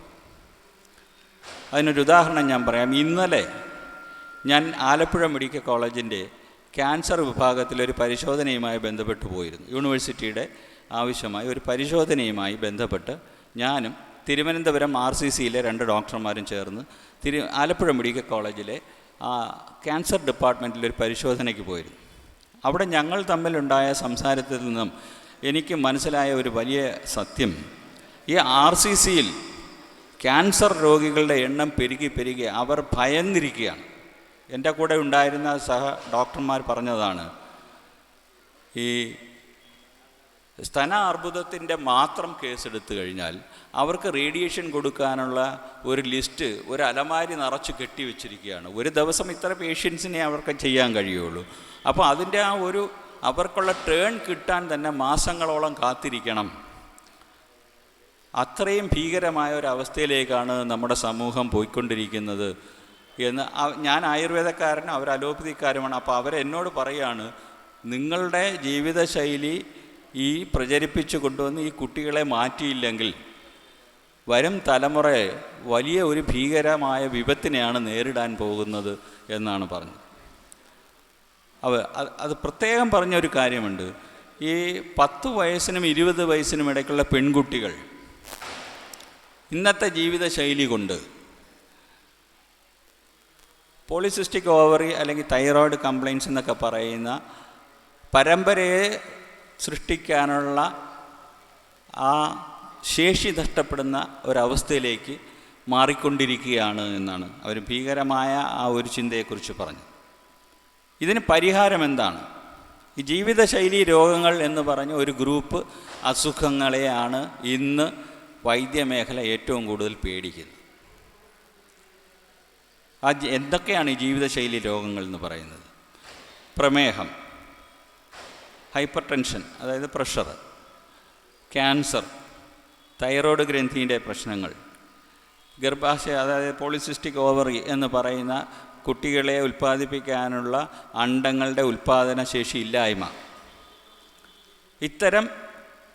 അതിനൊരു ഉദാഹരണം ഞാൻ പറയാം. ഇന്നലെ ഞാൻ ആലപ്പുഴ മെഡിക്കൽ കോളേജിൻ്റെ ക്യാൻസർ വിഭാഗത്തിലൊരു പരിശോധനയുമായി ബന്ധപ്പെട്ട് പോയിരുന്നു. യൂണിവേഴ്സിറ്റിയുടെ ആവശ്യമായ ഒരു പരിശോധനയുമായി ബന്ധപ്പെട്ട് ഞാനും തിരുവനന്തപുരം RCCയിലെ 2 ഡോക്ടർമാരും ചേർന്ന് ആലപ്പുഴ മെഡിക്കൽ കോളേജിലെ ക്യാൻസർ ഡിപ്പാർട്ട്മെൻറ്റിലൊരു പരിശോധനയ്ക്ക് പോയിരുന്നു. അവിടെ ഞങ്ങൾ തമ്മിലുണ്ടായ സംസാരത്തിൽ നിന്നും എനിക്ക് മനസ്സിലായ ഒരു വലിയ സത്യം, ഈ RCCയിൽ ക്യാൻസർ രോഗികളുടെ എണ്ണം പെരുകി അവർ ഭയന്നിരിക്കുകയാണ്. എൻ്റെ കൂടെ ഉണ്ടായിരുന്ന ഡോക്ടർമാർ പറഞ്ഞതാണ്, ഈ സ്തന അർബുദത്തിൻ്റെ മാത്രം കേസെടുത്തു കഴിഞ്ഞാൽ അവർക്ക് റേഡിയേഷൻ കൊടുക്കാനുള്ള ഒരു ലിസ്റ്റ് ഒരു അലമാരി നിറച്ച് കെട്ടിവെച്ചിരിക്കുകയാണ്. ഒരു ദിവസം ഇത്ര പേഷ്യൻസിനെ അവർക്ക് ചെയ്യാൻ കഴിയുള്ളൂ. അപ്പോൾ അതിൻ്റെ അവർക്കുള്ള ടേൺ കിട്ടാൻ തന്നെ മാസങ്ങളോളം കാത്തിരിക്കണം. അത്രയും ഭീകരമായ ഒരവസ്ഥയിലേക്കാണ് നമ്മുടെ സമൂഹം പോയിക്കൊണ്ടിരിക്കുന്നത് എന്ന്. ഞാൻ ആയുർവേദക്കാരനും അവർ അലോപ്പതിക്കാരുമാണ്. അപ്പോൾ അവരെന്നോട് പറയുകയാണ്, നിങ്ങളുടെ ജീവിതശൈലി ഈ പ്രചരിപ്പിച്ചു കൊണ്ടുവന്ന് ഈ കുട്ടികളെ മാറ്റിയില്ലെങ്കിൽ വരും തലമുറ വലിയ ഒരു ഭീകരമായ വിപത്തിനെയാണ് നേരിടാൻ പോകുന്നത് എന്നാണ് പറഞ്ഞത്. അത് പ്രത്യേകം പറഞ്ഞൊരു കാര്യമുണ്ട്. ഈ 10 വയസ്സിനും 20 വയസ്സിനും ഇടയ്ക്കുള്ള പെൺകുട്ടികൾ ഇന്നത്തെ ജീവിതശൈലി കൊണ്ട് പോളിസിസ്റ്റിക് ഓവറി അല്ലെങ്കിൽ തൈറോയ്ഡ് കംപ്ലയിൻസ് എന്നൊക്കെ പറയുന്ന പരമ്പരയെ സൃഷ്ടിക്കാനുള്ള ആ ശേഷി നഷ്ടപ്പെടുന്ന ഒരവസ്ഥയിലേക്ക് മാറിക്കൊണ്ടിരിക്കുകയാണ് എന്നാണ് അവർ ഭീകരമായ ആ ഒരു ചിന്തയെക്കുറിച്ച് പറഞ്ഞത്. ഇതിന് പരിഹാരം എന്താണ്? ഈ ജീവിതശൈലി രോഗങ്ങൾ എന്ന് പറഞ്ഞ ഒരു ഗ്രൂപ്പ് അസുഖങ്ങളെയാണ് ഇന്ന് വൈദ്യമേഖല ഏറ്റവും കൂടുതൽ പേടിക്കുന്നത്. എന്തൊക്കെയാണ് ഈ ജീവിതശൈലി രോഗങ്ങൾ എന്ന് പറയുന്നത്? പ്രമേഹം, ഹൈപ്പർ ടെൻഷൻ അതായത് പ്രഷർ, ക്യാൻസർ, തൈറോയ്ഡ് ഗ്രന്ഥിൻ്റെ പ്രശ്നങ്ങൾ, ഗർഭാശയ അതായത് പോളിസിസ്റ്റിക് ഓവറി എന്ന് പറയുന്ന കുട്ടികളെ ഉൽപ്പാദിപ്പിക്കാനുള്ള അണ്ടങ്ങളുടെ ഉൽപ്പാദനശേഷി ഇല്ലായ്മ, ഇത്തരം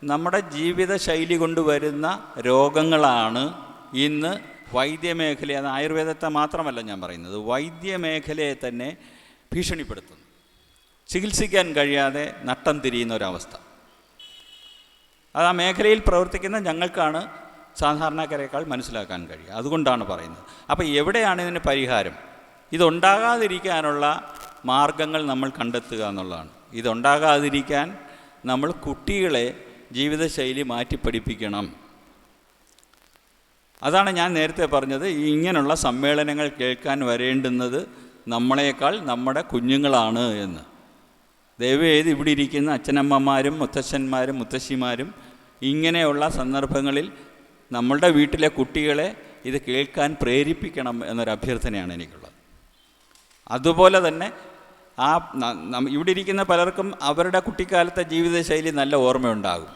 നമ്മുടെ ജീവിതശൈലി കൊണ്ടുവരുന്ന രോഗങ്ങളാണ് ഇന്ന് വൈദ്യമേഖലയെ, അത് ആയുർവേദത്തെ മാത്രമല്ല ഞാൻ പറയുന്നത്, വൈദ്യമേഖലയെ തന്നെ ഭീഷണിപ്പെടുത്തുന്നു. ചികിത്സിക്കാൻ കഴിയാതെ നട്ടം തിരിയുന്ന ഒരവസ്ഥ. അത് ആ മേഖലയിൽ പ്രവർത്തിക്കുന്ന ഞങ്ങൾക്കാണ് സാധാരണക്കാരേക്കാൾ മനസ്സിലാക്കാൻ കഴിയുക. അതുകൊണ്ടാണ് പറയുന്നത്. അപ്പോൾ എവിടെയാണ് ഇതിന് പരിഹാരം? ഇതുണ്ടാകാതിരിക്കാനുള്ള മാർഗങ്ങൾ നമ്മൾ കണ്ടെത്തുക എന്നുള്ളതാണ്. ഇതുണ്ടാകാതിരിക്കാൻ നമ്മൾ കുട്ടികളെ ജീവിതശൈലി മാറ്റിപ്പഠിപ്പിക്കണം. അതാണ് ഞാൻ നേരത്തെ പറഞ്ഞത്, ഇങ്ങനെയുള്ള സമ്മേളനങ്ങൾ കേൾക്കാൻ വരേണ്ടുന്നത് നമ്മളെക്കാൾ നമ്മുടെ കുഞ്ഞുങ്ങളാണ് എന്ന്. ദയവേത് ഇവിടെ ഇരിക്കുന്ന അച്ഛനമ്മമാരും മുത്തശ്ശന്മാരും മുത്തശ്ശിമാരും ഇങ്ങനെയുള്ള സന്ദർഭങ്ങളിൽ നമ്മളുടെ വീട്ടിലെ കുട്ടികളെ ഇത് കേൾക്കാൻ പ്രേരിപ്പിക്കണം എന്നൊരു അഭ്യർത്ഥനയാണ് എനിക്കുള്ളത്. അതുപോലെ തന്നെ ഇവിടെ ഇരിക്കുന്ന പലർക്കും അവരുടെ കുട്ടിക്കാലത്തെ ജീവിതശൈലി നല്ല ഓർമ്മയുണ്ടാകും.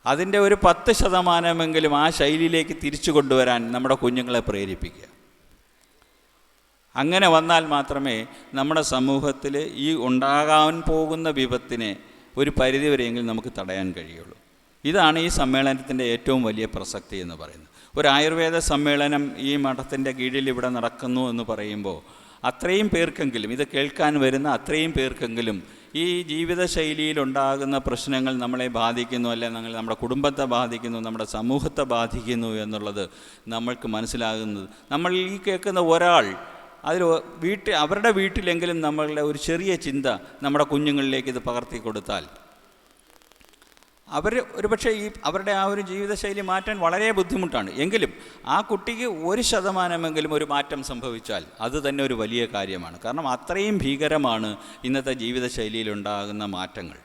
അതിൻ്റെ ഒരു 10% ആ ശൈലിയിലേക്ക് തിരിച്ചു കൊണ്ടുവരാൻ നമ്മുടെ കുഞ്ഞുങ്ങളെ പ്രേരിപ്പിക്കുക. അങ്ങനെ വന്നാൽ മാത്രമേ നമ്മുടെ സമൂഹത്തിൽ ഈ ഉണ്ടാകാൻ പോകുന്ന വിപത്തിനെ ഒരു പരിധിവരെയെങ്കിലും നമുക്ക് തടയാൻ കഴിയുള്ളൂ. ഇതാണ് ഈ സമ്മേളനത്തിൻ്റെ ഏറ്റവും വലിയ പ്രസക്തി എന്ന് പറയുന്നത്. ഒരു ആയുർവേദ സമ്മേളനം ഈ മഠത്തിൻ്റെ കീഴിൽ ഇവിടെ നടക്കുന്നു എന്ന് പറയുമ്പോൾ അത്രയും പേർക്കെങ്കിലും, ഇത് കേൾക്കാൻ വരുന്ന അത്രയും പേർക്കെങ്കിലും ഈ ജീവിതശൈലിയിലുണ്ടാകുന്ന പ്രശ്നങ്ങൾ നമ്മളെ ബാധിക്കുന്നു, അല്ലെങ്കിൽ നമ്മുടെ കുടുംബത്തെ ബാധിക്കുന്നു, നമ്മുടെ സമൂഹത്തെ ബാധിക്കുന്നു എന്നുള്ളത് നമ്മൾക്ക് മനസ്സിലാകുന്നത്. നമ്മൾ ഈ കേൾക്കുന്ന ഒരാൾ അതിൽ അവരുടെ വീട്ടിലെങ്കിലും നമ്മളുടെ ഒരു ചെറിയ ചിന്ത നമ്മുടെ കുഞ്ഞുങ്ങളിലേക്ക് ഇത് പകർത്തി കൊടുത്താൽ അവർ ഒരുപക്ഷെ അവരുടെ ആ ഒരു ജീവിതശൈലി മാറ്റാൻ വളരെ ബുദ്ധിമുട്ടാണ്. എങ്കിലും ആ കുട്ടിക്ക് 1% ഒരു മാറ്റം സംഭവിച്ചാൽ അത് തന്നെ ഒരു വലിയ കാര്യമാണ്. കാരണം അത്രയും ഭീകരമാണ് ഇന്നത്തെ ജീവിതശൈലിയിലുണ്ടാകുന്ന മാറ്റങ്ങൾ.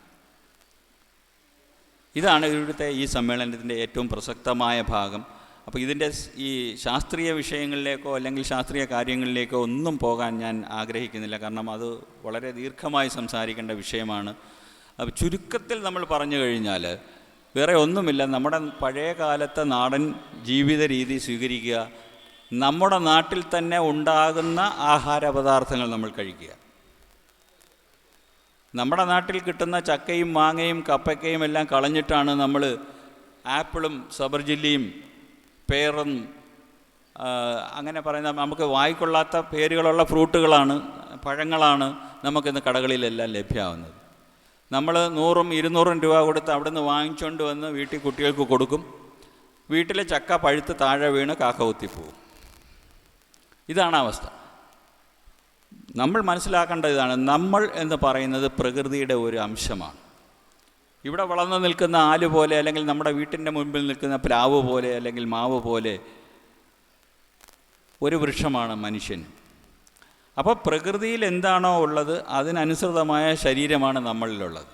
ഇതാണ് ഇവിടുത്തെ ഈ സമ്മേളനത്തിൻ്റെ ഏറ്റവും പ്രസക്തമായ ഭാഗം. അപ്പോൾ ഇതിൻ്റെ ഈ ശാസ്ത്രീയ വിഷയങ്ങളിലേക്കോ അല്ലെങ്കിൽ ശാസ്ത്രീയ കാര്യങ്ങളിലേക്കോ ഒന്നും പോകാൻ ഞാൻ ആഗ്രഹിക്കുന്നില്ല. കാരണം അത് വളരെ ദീർഘമായി സംസാരിക്കേണ്ട വിഷയമാണ്. അപ്പോൾ ചുരുക്കത്തിൽ നമ്മൾ പറഞ്ഞു കഴിഞ്ഞാൽ വേറെ ഒന്നുമില്ല, നമ്മുടെ പഴയ കാലത്തെ നാടൻ ജീവിത രീതി സ്വീകരിക്കുക, നമ്മുടെ നാട്ടിൽ തന്നെ ഉണ്ടാകുന്ന ആഹാരപദാർത്ഥങ്ങൾ നമ്മൾ കഴിക്കുക. നമ്മുടെ നാട്ടിൽ കിട്ടുന്ന ചക്കയും മാങ്ങയും കപ്പയ്ക്കയും എല്ലാം കളഞ്ഞിട്ടാണ് നമ്മൾ ആപ്പിളും സബർജില്ലിയും പേറും അങ്ങനെ പറയുന്ന നമുക്ക് വായിക്കൊള്ളാത്ത പേരുകളുള്ള ഫ്രൂട്ടുകളാണ്, പഴങ്ങളാണ് നമുക്കിന്ന് കടകളിലെല്ലാം ലഭ്യമാവുന്നത്. നമ്മൾ 100-200 രൂപ കൊടുത്ത് അവിടെ നിന്ന് വാങ്ങിച്ചുകൊണ്ട് വന്ന് വീട്ടിൽ കുട്ടികൾക്ക് കൊടുക്കും. വീട്ടിലെ ചക്ക പഴുത്ത് താഴെ വീണ് കാക്ക കുത്തിപ്പോവും. ഇതാണ് അവസ്ഥ. നമ്മൾ മനസ്സിലാക്കേണ്ട ഇതാണ്, നമ്മൾ എന്ന് പറയുന്നത് പ്രകൃതിയുടെ ഒരു അംശമാണ്. ഇവിടെ വളർന്നു നിൽക്കുന്ന ആല് പോലെ, അല്ലെങ്കിൽ നമ്മുടെ വീട്ടിൻ്റെ മുൻപിൽ നിൽക്കുന്ന പ്ലാവ് പോലെ, അല്ലെങ്കിൽ മാവ് പോലെ ഒരു വൃക്ഷമാണ് മനുഷ്യൻ. അപ്പോൾ പ്രകൃതിയിൽ എന്താണോ ഉള്ളത് അതിനനുസൃതമായ ശരീരമാണ് നമ്മളിലുള്ളത്.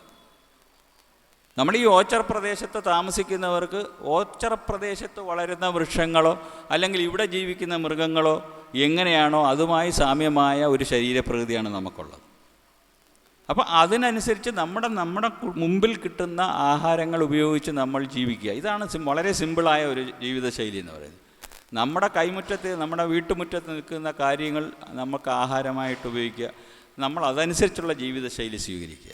നമ്മൾ ഈ ഓച്ചർ പ്രദേശത്ത് താമസിക്കുന്നവർക്ക് ഓച്ചർ പ്രദേശത്ത് വളരുന്ന വൃക്ഷങ്ങളോ അല്ലെങ്കിൽ ഇവിടെ ജീവിക്കുന്ന മൃഗങ്ങളോ എങ്ങനെയാണോ അതുമായി സാമ്യമായ ഒരു ശരീരപ്രകൃതിയാണ് നമുക്കുള്ളത്. അപ്പോൾ അതിനനുസരിച്ച് നമ്മുടെ മുമ്പിൽ കിട്ടുന്ന ആഹാരങ്ങൾ ഉപയോഗിച്ച് നമ്മൾ ജീവിക്കുക. ഇതാണ് വളരെ സിമ്പിളായ ഒരു ജീവിതശൈലി എന്ന് പറയുന്നത്. നമ്മുടെ കൈമുറ്റത്ത്, നമ്മുടെ വീട്ടുമുറ്റത്ത് നിൽക്കുന്ന കാര്യങ്ങൾ നമുക്ക് ആഹാരമായിട്ട് ഉപയോഗിക്കുക, നമ്മൾ അതനുസരിച്ചുള്ള ജീവിതശൈലി സ്വീകരിക്കുക.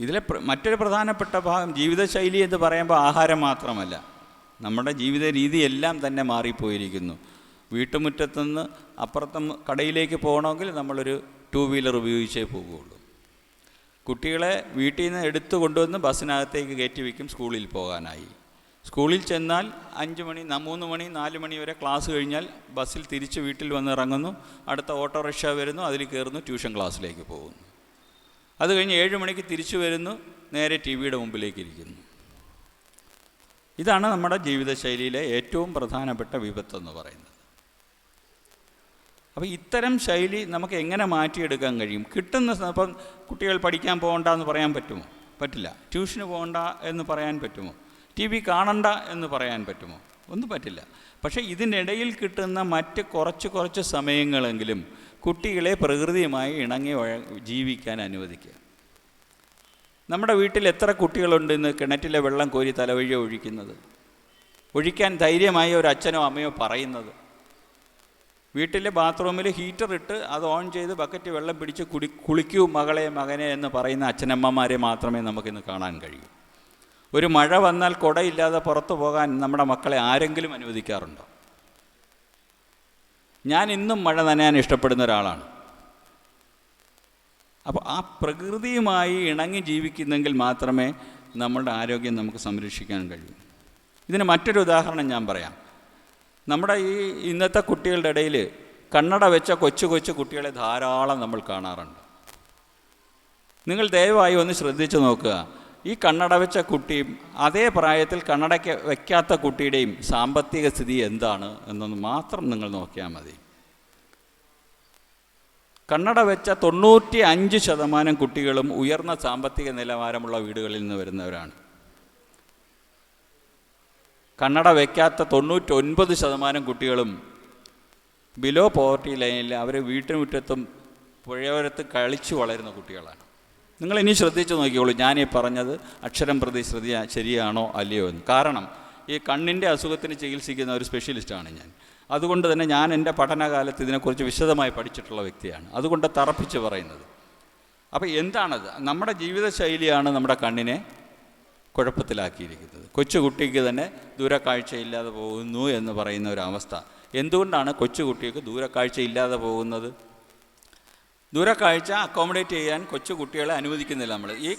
ഇതിലെ മറ്റൊരു പ്രധാനപ്പെട്ട ഭാഗം, ജീവിതശൈലി എന്ന് പറയുമ്പോൾ ആഹാരം മാത്രമല്ല, നമ്മുടെ ജീവിത രീതിയെല്ലാം തന്നെ മാറിപ്പോയിരിക്കുന്നു. വീട്ടുമുറ്റത്തുനിന്ന് അപ്പുറത്തെ കടയിലേക്ക് പോകണമെങ്കിൽ നമ്മളൊരു 2 വീലർ ഉപയോഗിച്ചേ പോകുകയുള്ളൂ. കുട്ടികളെ വീട്ടിൽ നിന്ന് എടുത്തു കൊണ്ടുവന്ന് ബസ്സിനകത്തേക്ക് കയറ്റി വയ്ക്കും സ്കൂളിൽ പോകാനായി. സ്കൂളിൽ ചെന്നാൽ 5 മണി 3 മണി 4 മണി വരെ ക്ലാസ് കഴിഞ്ഞാൽ ബസ്സിൽ തിരിച്ച് വീട്ടിൽ വന്ന് ഇറങ്ങുന്നു, അടുത്ത ഓട്ടോറിക്ഷ വരുന്നു, അതിൽ കയറുന്നു, ട്യൂഷൻ ക്ലാസ്സിലേക്ക് പോകുന്നു. അത് കഴിഞ്ഞ് 7 മണിക്ക് തിരിച്ചു വരുന്നു, നേരെ ടി വിയുടെ മുമ്പിലേക്ക് ഇരിക്കുന്നു. ഇതാണ് നമ്മുടെ ജീവിതശൈലിയിലെ ഏറ്റവും പ്രധാനപ്പെട്ട വിപത്തെന്ന് പറയുന്നത്. അപ്പോൾ ഇത്തരം ശൈലി നമുക്ക് എങ്ങനെ മാറ്റിയെടുക്കാൻ കഴിയും? കിട്ടുന്ന ഇപ്പം കുട്ടികൾ പഠിക്കാൻ പോകണ്ട എന്ന് പറയാൻ പറ്റുമോ? പറ്റില്ല. ട്യൂഷന് പോകണ്ട എന്ന് പറയാൻ പറ്റുമോ? TV കാണണ്ട എന്ന് പറയാൻ പറ്റുമോ? ഒന്നും പറ്റില്ല. പക്ഷേ ഇതിനിടയിൽ കിട്ടുന്ന മറ്റ് കുറച്ച് സമയങ്ങളെങ്കിലും കുട്ടികളെ പ്രകൃതിയുമായി ഇണങ്ങി ജീവിക്കാൻ അനുവദിക്കുക. നമ്മുടെ വീട്ടിൽ എത്ര കുട്ടികളുണ്ട് ഇന്ന് കിണറ്റിലെ വെള്ളം കോരി തലവഴിയോ ഒഴിക്കുന്നത്? ഒഴിക്കാൻ ധൈര്യമായി ഒരു അച്ഛനോ അമ്മയോ പറയുന്നത്? വീട്ടിലെ ബാത്റൂമിൽ ഹീറ്റർ ഇട്ട് അത് ഓൺ ചെയ്ത് ബക്കറ്റ് വെള്ളം പിടിച്ച് കുളിക്കൂ മകളെ മകനെ എന്ന് പറയുന്ന അച്ഛനമ്മമാരെ മാത്രമേ നമുക്കിന്ന് കാണാൻ കഴിയൂ. ഒരു മഴ വന്നാൽ കുടയില്ലാതെ പുറത്തു പോകാൻ നമ്മുടെ മക്കളെ ആരെങ്കിലും അനുവദിക്കാറുണ്ടോ? ഞാൻ ഇന്നും മഴ നനയാൻ ഇഷ്ടപ്പെടുന്ന ഒരാളാണ്. അപ്പോൾ ആ പ്രകൃതിയുമായി ഇണങ്ങി ജീവിക്കുന്നെങ്കിൽ മാത്രമേ നമ്മളുടെ ആരോഗ്യം നമുക്ക് സംരക്ഷിക്കാൻ കഴിയൂ. ഇതിന് മറ്റൊരു ഉദാഹരണം ഞാൻ പറയാം. നമ്മുടെ ഈ ഇന്നത്തെ കുട്ടികളുടെ ഇടയിൽ കണ്ണട വെച്ച കൊച്ചു കുട്ടികളെ ധാരാളം നമ്മൾ കാണാറുണ്ട്. നിങ്ങൾ ദയവായി ഒന്ന് ശ്രദ്ധിച്ചു നോക്കുക. ഈ കണ്ണട വെച്ച കുട്ടിയും അതേ പ്രായത്തിൽ കണ്ണടയ്ക്ക് വയ്ക്കാത്ത കുട്ടിയുടെയും സാമ്പത്തിക സ്ഥിതി എന്താണ് എന്നൊന്ന് മാത്രം നിങ്ങൾ നോക്കിയാൽ മതി. കണ്ണട വെച്ച 95% കുട്ടികളും ഉയർന്ന സാമ്പത്തിക നിലവാരമുള്ള വീടുകളിൽ നിന്ന് വരുന്നവരാണ്. കണ്ണട വയ്ക്കാത്ത 99% കുട്ടികളും ബിലോ പോവർട്ടി ലൈനിൽ അവർ വീട്ടുമുറ്റത്തും പുഴയോരത്ത് കളിച്ചു വളരുന്ന കുട്ടികളാണ്. നിങ്ങൾ ഇനി ശ്രദ്ധിച്ചു നോക്കിക്കോളൂ, ഞാനീ പറഞ്ഞത് അക്ഷരം പ്രതി ശരിയാണോ അല്ലയോ എന്ന്. കാരണം ഈ കണ്ണിൻ്റെ അസുഖത്തിന് ചികിത്സിക്കുന്ന ഒരു സ്പെഷ്യലിസ്റ്റാണ് ഞാൻ. അതുകൊണ്ട് തന്നെ ഞാൻ എൻ്റെ പഠനകാലത്ത് ഇതിനെക്കുറിച്ച് വിശദമായി പഠിച്ചിട്ടുള്ള വ്യക്തിയാണ്. അതുകൊണ്ട് തറപ്പിച്ച് പറയുന്നത്. അപ്പോൾ എന്താണത്? നമ്മുടെ ജീവിതശൈലിയാണ് നമ്മുടെ കണ്ണിനെ കുഴപ്പത്തിലാക്കിയിരിക്കുന്നത്. കൊച്ചുകുട്ടിക്ക് തന്നെ ദൂരക്കാഴ്ചയില്ലാതെ പോകുന്നു എന്ന് പറയുന്ന ഒരവസ്ഥ. എന്തുകൊണ്ടാണ് കൊച്ചുകുട്ടിക്ക് ദൂരക്കാഴ്ചയില്ലാതെ പോകുന്നത്? ദൂരക്കാഴ്ച അക്കോമഡേറ്റ് ചെയ്യാൻ കൊച്ചുകുട്ടികളെ അനുവദിക്കുന്നില്ല നമ്മൾ. ഈ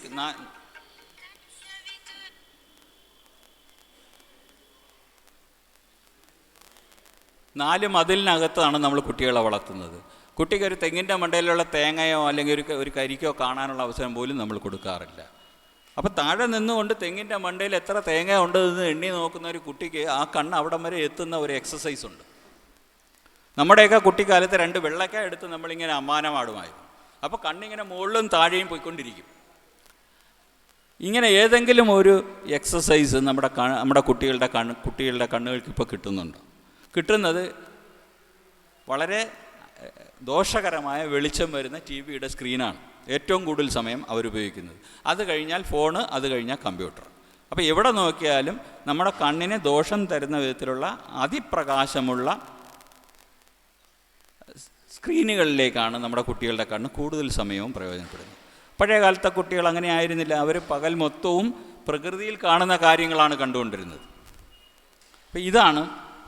4 മതിലിനകത്താണ് നമ്മൾ കുട്ടികളെ വളർത്തുന്നത്. കുട്ടിക്ക് ഒരു തെങ്ങിൻ്റെ മണ്ടയിലുള്ള തേങ്ങയോ അല്ലെങ്കിൽ ഒരു കരിക്കോ കാണാനുള്ള അവസരം പോലും നമ്മൾ കൊടുക്കാറില്ല. അപ്പോൾ താഴെ നിന്നുകൊണ്ട് തെങ്ങിൻ്റെ മണ്ടയിൽ എത്ര തേങ്ങ ഉണ്ട് എന്ന് എണ്ണി നോക്കുന്ന ഒരു കുട്ടിക്ക് ആ കണ്ണ് അവിടം വരെ എത്തുന്ന ഒരു എക്സസൈസ് ഉണ്ട്. നമ്മുടെയൊക്കെ കുട്ടിക്കാലത്ത് 2 വെള്ളക്ക എടുത്ത് നമ്മളിങ്ങനെ അമ്മാനമാടുമായിരുന്നു. അപ്പോൾ കണ്ണിങ്ങനെ മുകളിലും താഴെയും പോയിക്കൊണ്ടിരിക്കും. ഇങ്ങനെ ഏതെങ്കിലും ഒരു എക്സസൈസ് നമ്മുടെ കുട്ടികളുടെ കണ്ണുകൾക്ക് ഇപ്പോൾ കിട്ടുന്നുണ്ട്. കിട്ടുന്നത് വളരെ ദോഷകരമായ വെളിച്ചം വരുന്ന TV സ്ക്രീനാണ് ഏറ്റവും കൂടുതൽ സമയം അവരുപയോഗിക്കുന്നത്. അത് കഴിഞ്ഞാൽ ഫോണ്, അത് കഴിഞ്ഞാൽ കമ്പ്യൂട്ടർ. അപ്പോൾ എവിടെ നോക്കിയാലും നമ്മുടെ കണ്ണിന് ദോഷം തരുന്ന വിധത്തിലുള്ള അതിപ്രകാശമുള്ള സ്ക്രീനുകളിലേക്കാണ് നമ്മുടെ കുട്ടികളുടെ കണ്ണ് കൂടുതൽ സമയവും പ്രയോജനപ്പെടുന്നത്. പഴയ കാലത്തെ കുട്ടികൾ അങ്ങനെ ആയിരുന്നില്ല. അവർ പകൽ മൊത്തവും പ്രകൃതിയിൽ കാണുന്ന കാര്യങ്ങളാണ് കണ്ടുകൊണ്ടിരുന്നത്. അപ്പോൾ ഇതാണ്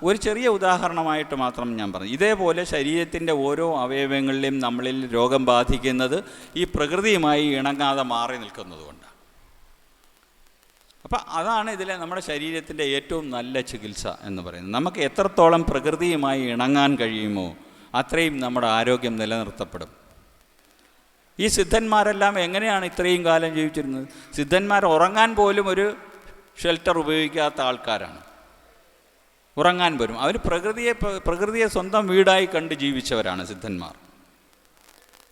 ഒരു ചെറിയ ഉദാഹരണമായിട്ട് മാത്രം ഞാൻ പറഞ്ഞു. ഇതേപോലെ ശരീരത്തിൻ്റെ ഓരോ അവയവങ്ങളിലും നമ്മളിൽ രോഗം ബാധിക്കുന്നത് ഈ പ്രകൃതിയുമായി ഇണങ്ങാതെ മാറി നിൽക്കുന്നതുകൊണ്ടാണ്. അപ്പം അതാണ് ഇതിലെ നമ്മുടെ ശരീരത്തിൻ്റെ ഏറ്റവും നല്ല ചികിത്സ എന്ന് പറയുന്നത്. നമുക്ക് എത്രത്തോളം പ്രകൃതിയുമായി ഇണങ്ങാൻ കഴിയുമോ അത്രയും നമ്മുടെ ആരോഗ്യം നിലനിർത്തപ്പെടും. ഈ സിദ്ധന്മാരെല്ലാം എങ്ങനെയാണ് ഇത്രയും കാലം ജീവിച്ചിരുന്നത്? സിദ്ധന്മാർ ഉറങ്ങാൻ പോലും ഒരു ഷെൽട്ടർ ഉപയോഗിക്കാത്ത ആൾക്കാരാണ്. ഉറങ്ങാൻ വരും. അവർ പ്രകൃതിയെ സ്വന്തം വീടായി കണ്ട് ജീവിച്ചവരാണ് സിദ്ധന്മാർ.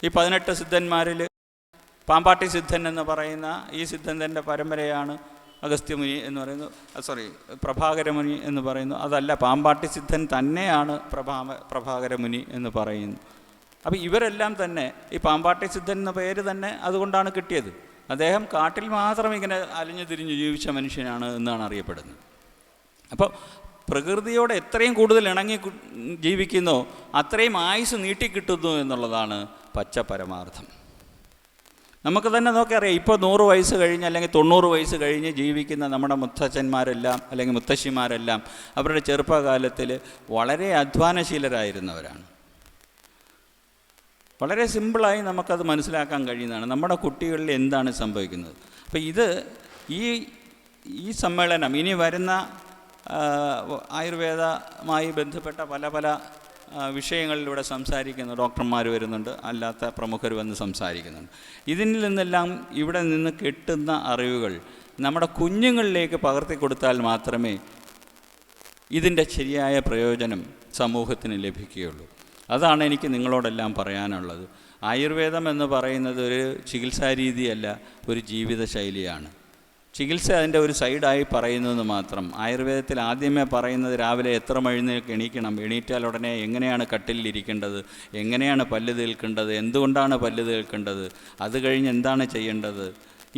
ഈ 18 സിദ്ധന്മാരിൽ പാമ്പാട്ടി സിദ്ധൻ എന്ന് പറയുന്ന ഈ സിദ്ധൻ്റെ പരമ്പരയാണ് അഗസ്ത്യമുനി എന്ന് പറയുന്നു, പ്രഭാകരമുനി എന്ന് പറയുന്നു. അതല്ല, പാമ്പാട്ടി സിദ്ധൻ തന്നെയാണ് പ്രഭാകരമുനി എന്ന് പറയുന്നു. അപ്പോൾ ഇവരെല്ലാം തന്നെ ഈ പാമ്പാട്ടി സിദ്ധൻ എന്ന പേര് തന്നെ അതുകൊണ്ടാണ് കിട്ടിയത്. അദ്ദേഹം കാട്ടിൽ മാത്രം ഇങ്ങനെ അലഞ്ഞു തിരിഞ്ഞ് ജീവിച്ച മനുഷ്യനാണ് എന്നാണ് അറിയപ്പെടുന്നത്. അപ്പോൾ പ്രകൃതിയോട് എത്രയും കൂടുതൽ ഇണങ്ങി ജീവിക്കുന്നോ അത്രയും ആയുസ് നീട്ടിക്കിട്ടുന്നു എന്നുള്ളതാണ് പച്ച പരമാർത്ഥം. നമുക്ക് തന്നെ നോക്കിയറിയാം, ഇപ്പോൾ 100 വയസ്സ് കഴിഞ്ഞ് അല്ലെങ്കിൽ 90 വയസ്സ് കഴിഞ്ഞ് ജീവിക്കുന്ന നമ്മുടെ മുത്തച്ഛന്മാരെല്ലാം അല്ലെങ്കിൽ മുത്തശ്ശിമാരെല്ലാം അവരുടെ ചെറുപ്പകാലത്തിൽ വളരെ അധ്വാനശീലരായിരുന്നവരാണ്. വളരെ സിമ്പിളായി നമുക്കത് മനസ്സിലാക്കാൻ കഴിയുന്നതാണ് നമ്മുടെ കുട്ടികളിൽ എന്താണ് സംഭവിക്കുന്നത്. അപ്പോൾ ഈ സമ്മേളനം ഇനി വരുന്ന ആയുർവേദമായി ബന്ധപ്പെട്ട പല വിഷയങ്ങളിലൂടെ സംസാരിക്കുന്ന ഡോക്ടർമാർ വരുന്നുണ്ട്, അല്ലാത്ത പ്രമുഖർ വന്ന് സംസാരിക്കുന്നുണ്ട്. ഇതിൽ നിന്നെല്ലാം ഇവിടെ നിന്ന് കിട്ടുന്ന അറിവുകൾ നമ്മുടെ കുഞ്ഞുങ്ങളിലേക്ക് പകർത്തി കൊടുത്താൽ മാത്രമേ ഇതിൻ്റെ ശരിയായ പ്രയോജനം സമൂഹത്തിന് ലഭിക്കുകയുള്ളൂ. അതാണ് എനിക്ക് നിങ്ങളോടെല്ലാം പറയാനുള്ളത്. ആയുർവേദം എന്ന് പറയുന്നത് ഒരു ചികിത്സാ രീതിയല്ല, ഒരു ജീവിതശൈലിയാണ്. ചികിത്സ അതിൻ്റെ ഒരു സൈഡായി പറയുന്നതെന്ന് മാത്രം. ആയുർവേദത്തിൽ ആദ്യമേ പറയുന്നത് രാവിലെ എത്ര മണിക്ക് എണീക്കണം, എണീറ്റാൽ ഉടനെ എങ്ങനെയാണ് കട്ടിലിരിക്കേണ്ടത്, എങ്ങനെയാണ് പല്ല് തേൽക്കേണ്ടത്, എന്തുകൊണ്ടാണ് പല്ല് തേൽക്കേണ്ടത്, അത് കഴിഞ്ഞ് എന്താണ് ചെയ്യേണ്ടത്,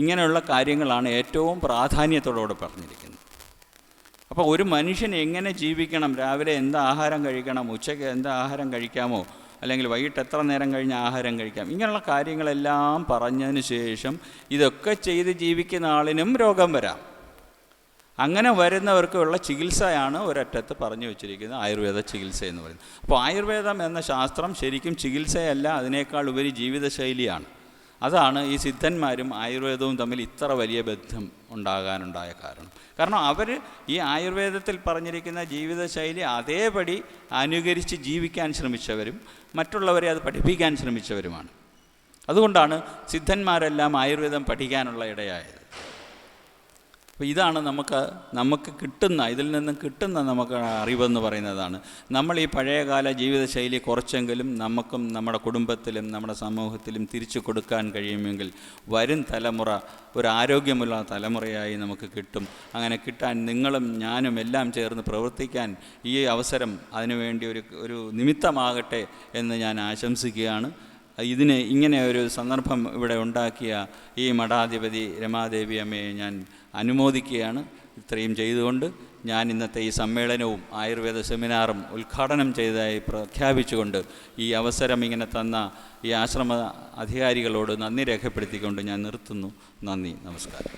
ഇങ്ങനെയുള്ള കാര്യങ്ങളാണ് ഏറ്റവും പ്രാധാന്യത്തോടെ പറഞ്ഞിരിക്കുന്നത്. അപ്പോൾ ഒരു മനുഷ്യൻ എങ്ങനെ ജീവിക്കണം, രാവിലെ എന്ത് ആഹാരം കഴിക്കണം, ഉച്ചയ്ക്ക് എന്ത് ആഹാരം കഴിക്കാമോ, അല്ലെങ്കിൽ വൈകിട്ട് എത്ര നേരം കഴിഞ്ഞ് ആഹാരം കഴിക്കാം, ഇങ്ങനെയുള്ള കാര്യങ്ങളെല്ലാം പറഞ്ഞതിന് ശേഷം ഇതൊക്കെ ചെയ്ത് ജീവിക്കുന്ന ആളിനും രോഗം വരാം. അങ്ങനെ വരുന്നവർക്കുള്ള ചികിത്സയാണ് ഒരറ്റത്ത് പറഞ്ഞു വച്ചിരിക്കുന്നത് ആയുർവേദ ചികിത്സ എന്ന് പറയുന്നത്. അപ്പോൾ ആയുർവേദം എന്ന ശാസ്ത്രം ശരിക്കും ചികിത്സയല്ല, അതിനേക്കാൾ ഉപരി ജീവിതശൈലിയാണ്. അതാണ് ഈ സിദ്ധന്മാരും ആയുർവേദവും തമ്മിൽ ഇത്ര വലിയ ബന്ധം ഉണ്ടാകാനുണ്ടായ കാരണം അവർ ഈ ആയുർവേദത്തിൽ പറഞ്ഞിരിക്കുന്ന ജീവിതശൈലി അതേപടി അനുകരിച്ച് ജീവിക്കാൻ ശ്രമിച്ചവരും മറ്റുള്ളവരെ അത് പഠിപ്പിക്കാൻ ശ്രമിച്ചവരുമാണ്. അതുകൊണ്ടാണ് സിദ്ധന്മാരെല്ലാം ആയുർവേദം പഠിക്കാനുള്ള ഇടയായത്. അപ്പോൾ ഇതാണ് നമുക്ക് കിട്ടുന്ന, ഇതിൽ നിന്നും കിട്ടുന്ന നമുക്ക് അറിവെന്ന് പറയുന്നതാണ്. നമ്മൾ ഈ പഴയകാല ജീവിതശൈലി കുറച്ചെങ്കിലും നമുക്കും നമ്മുടെ കുടുംബത്തിലും നമ്മുടെ സമൂഹത്തിലും തിരിച്ചു കൊടുക്കാൻ കഴിയുമെങ്കിൽ വരും തലമുറ ഒരു ആരോഗ്യമുള്ള തലമുറയായി നമുക്ക് കിട്ടും. അങ്ങനെ കിട്ടാൻ നിങ്ങളും ഞാനും എല്ലാം ചേർന്ന് പ്രവർത്തിക്കാൻ ഈ അവസരം അതിനുവേണ്ടി ഒരു നിമിത്തമാകട്ടെ എന്ന് ഞാൻ ആശംസിക്കുകയാണ്. ഇങ്ങനെ ഒരു സന്ദർഭം ഇവിടെ ഉണ്ടാക്കിയ ഈ മഠാധിപതി രമാദേവി അമ്മയെ ഞാൻ അനുമോദിക്കുകയാണ്. ഇത്രയും ചെയ്തുകൊണ്ട് ഞാൻ ഇന്നത്തെ ഈ സമ്മേളനവും ആയുർവേദ സെമിനാറും ഉദ്ഘാടനം ചെയ്തതായി പ്രഖ്യാപിച്ചുകൊണ്ട് ഈ അവസരം ഇങ്ങനെ തന്ന ഈ ആശ്രമ അധികാരികളോട് നന്ദി രേഖപ്പെടുത്തിക്കൊണ്ട് ഞാൻ നിർത്തുന്നു. നന്ദി, നമസ്കാരം.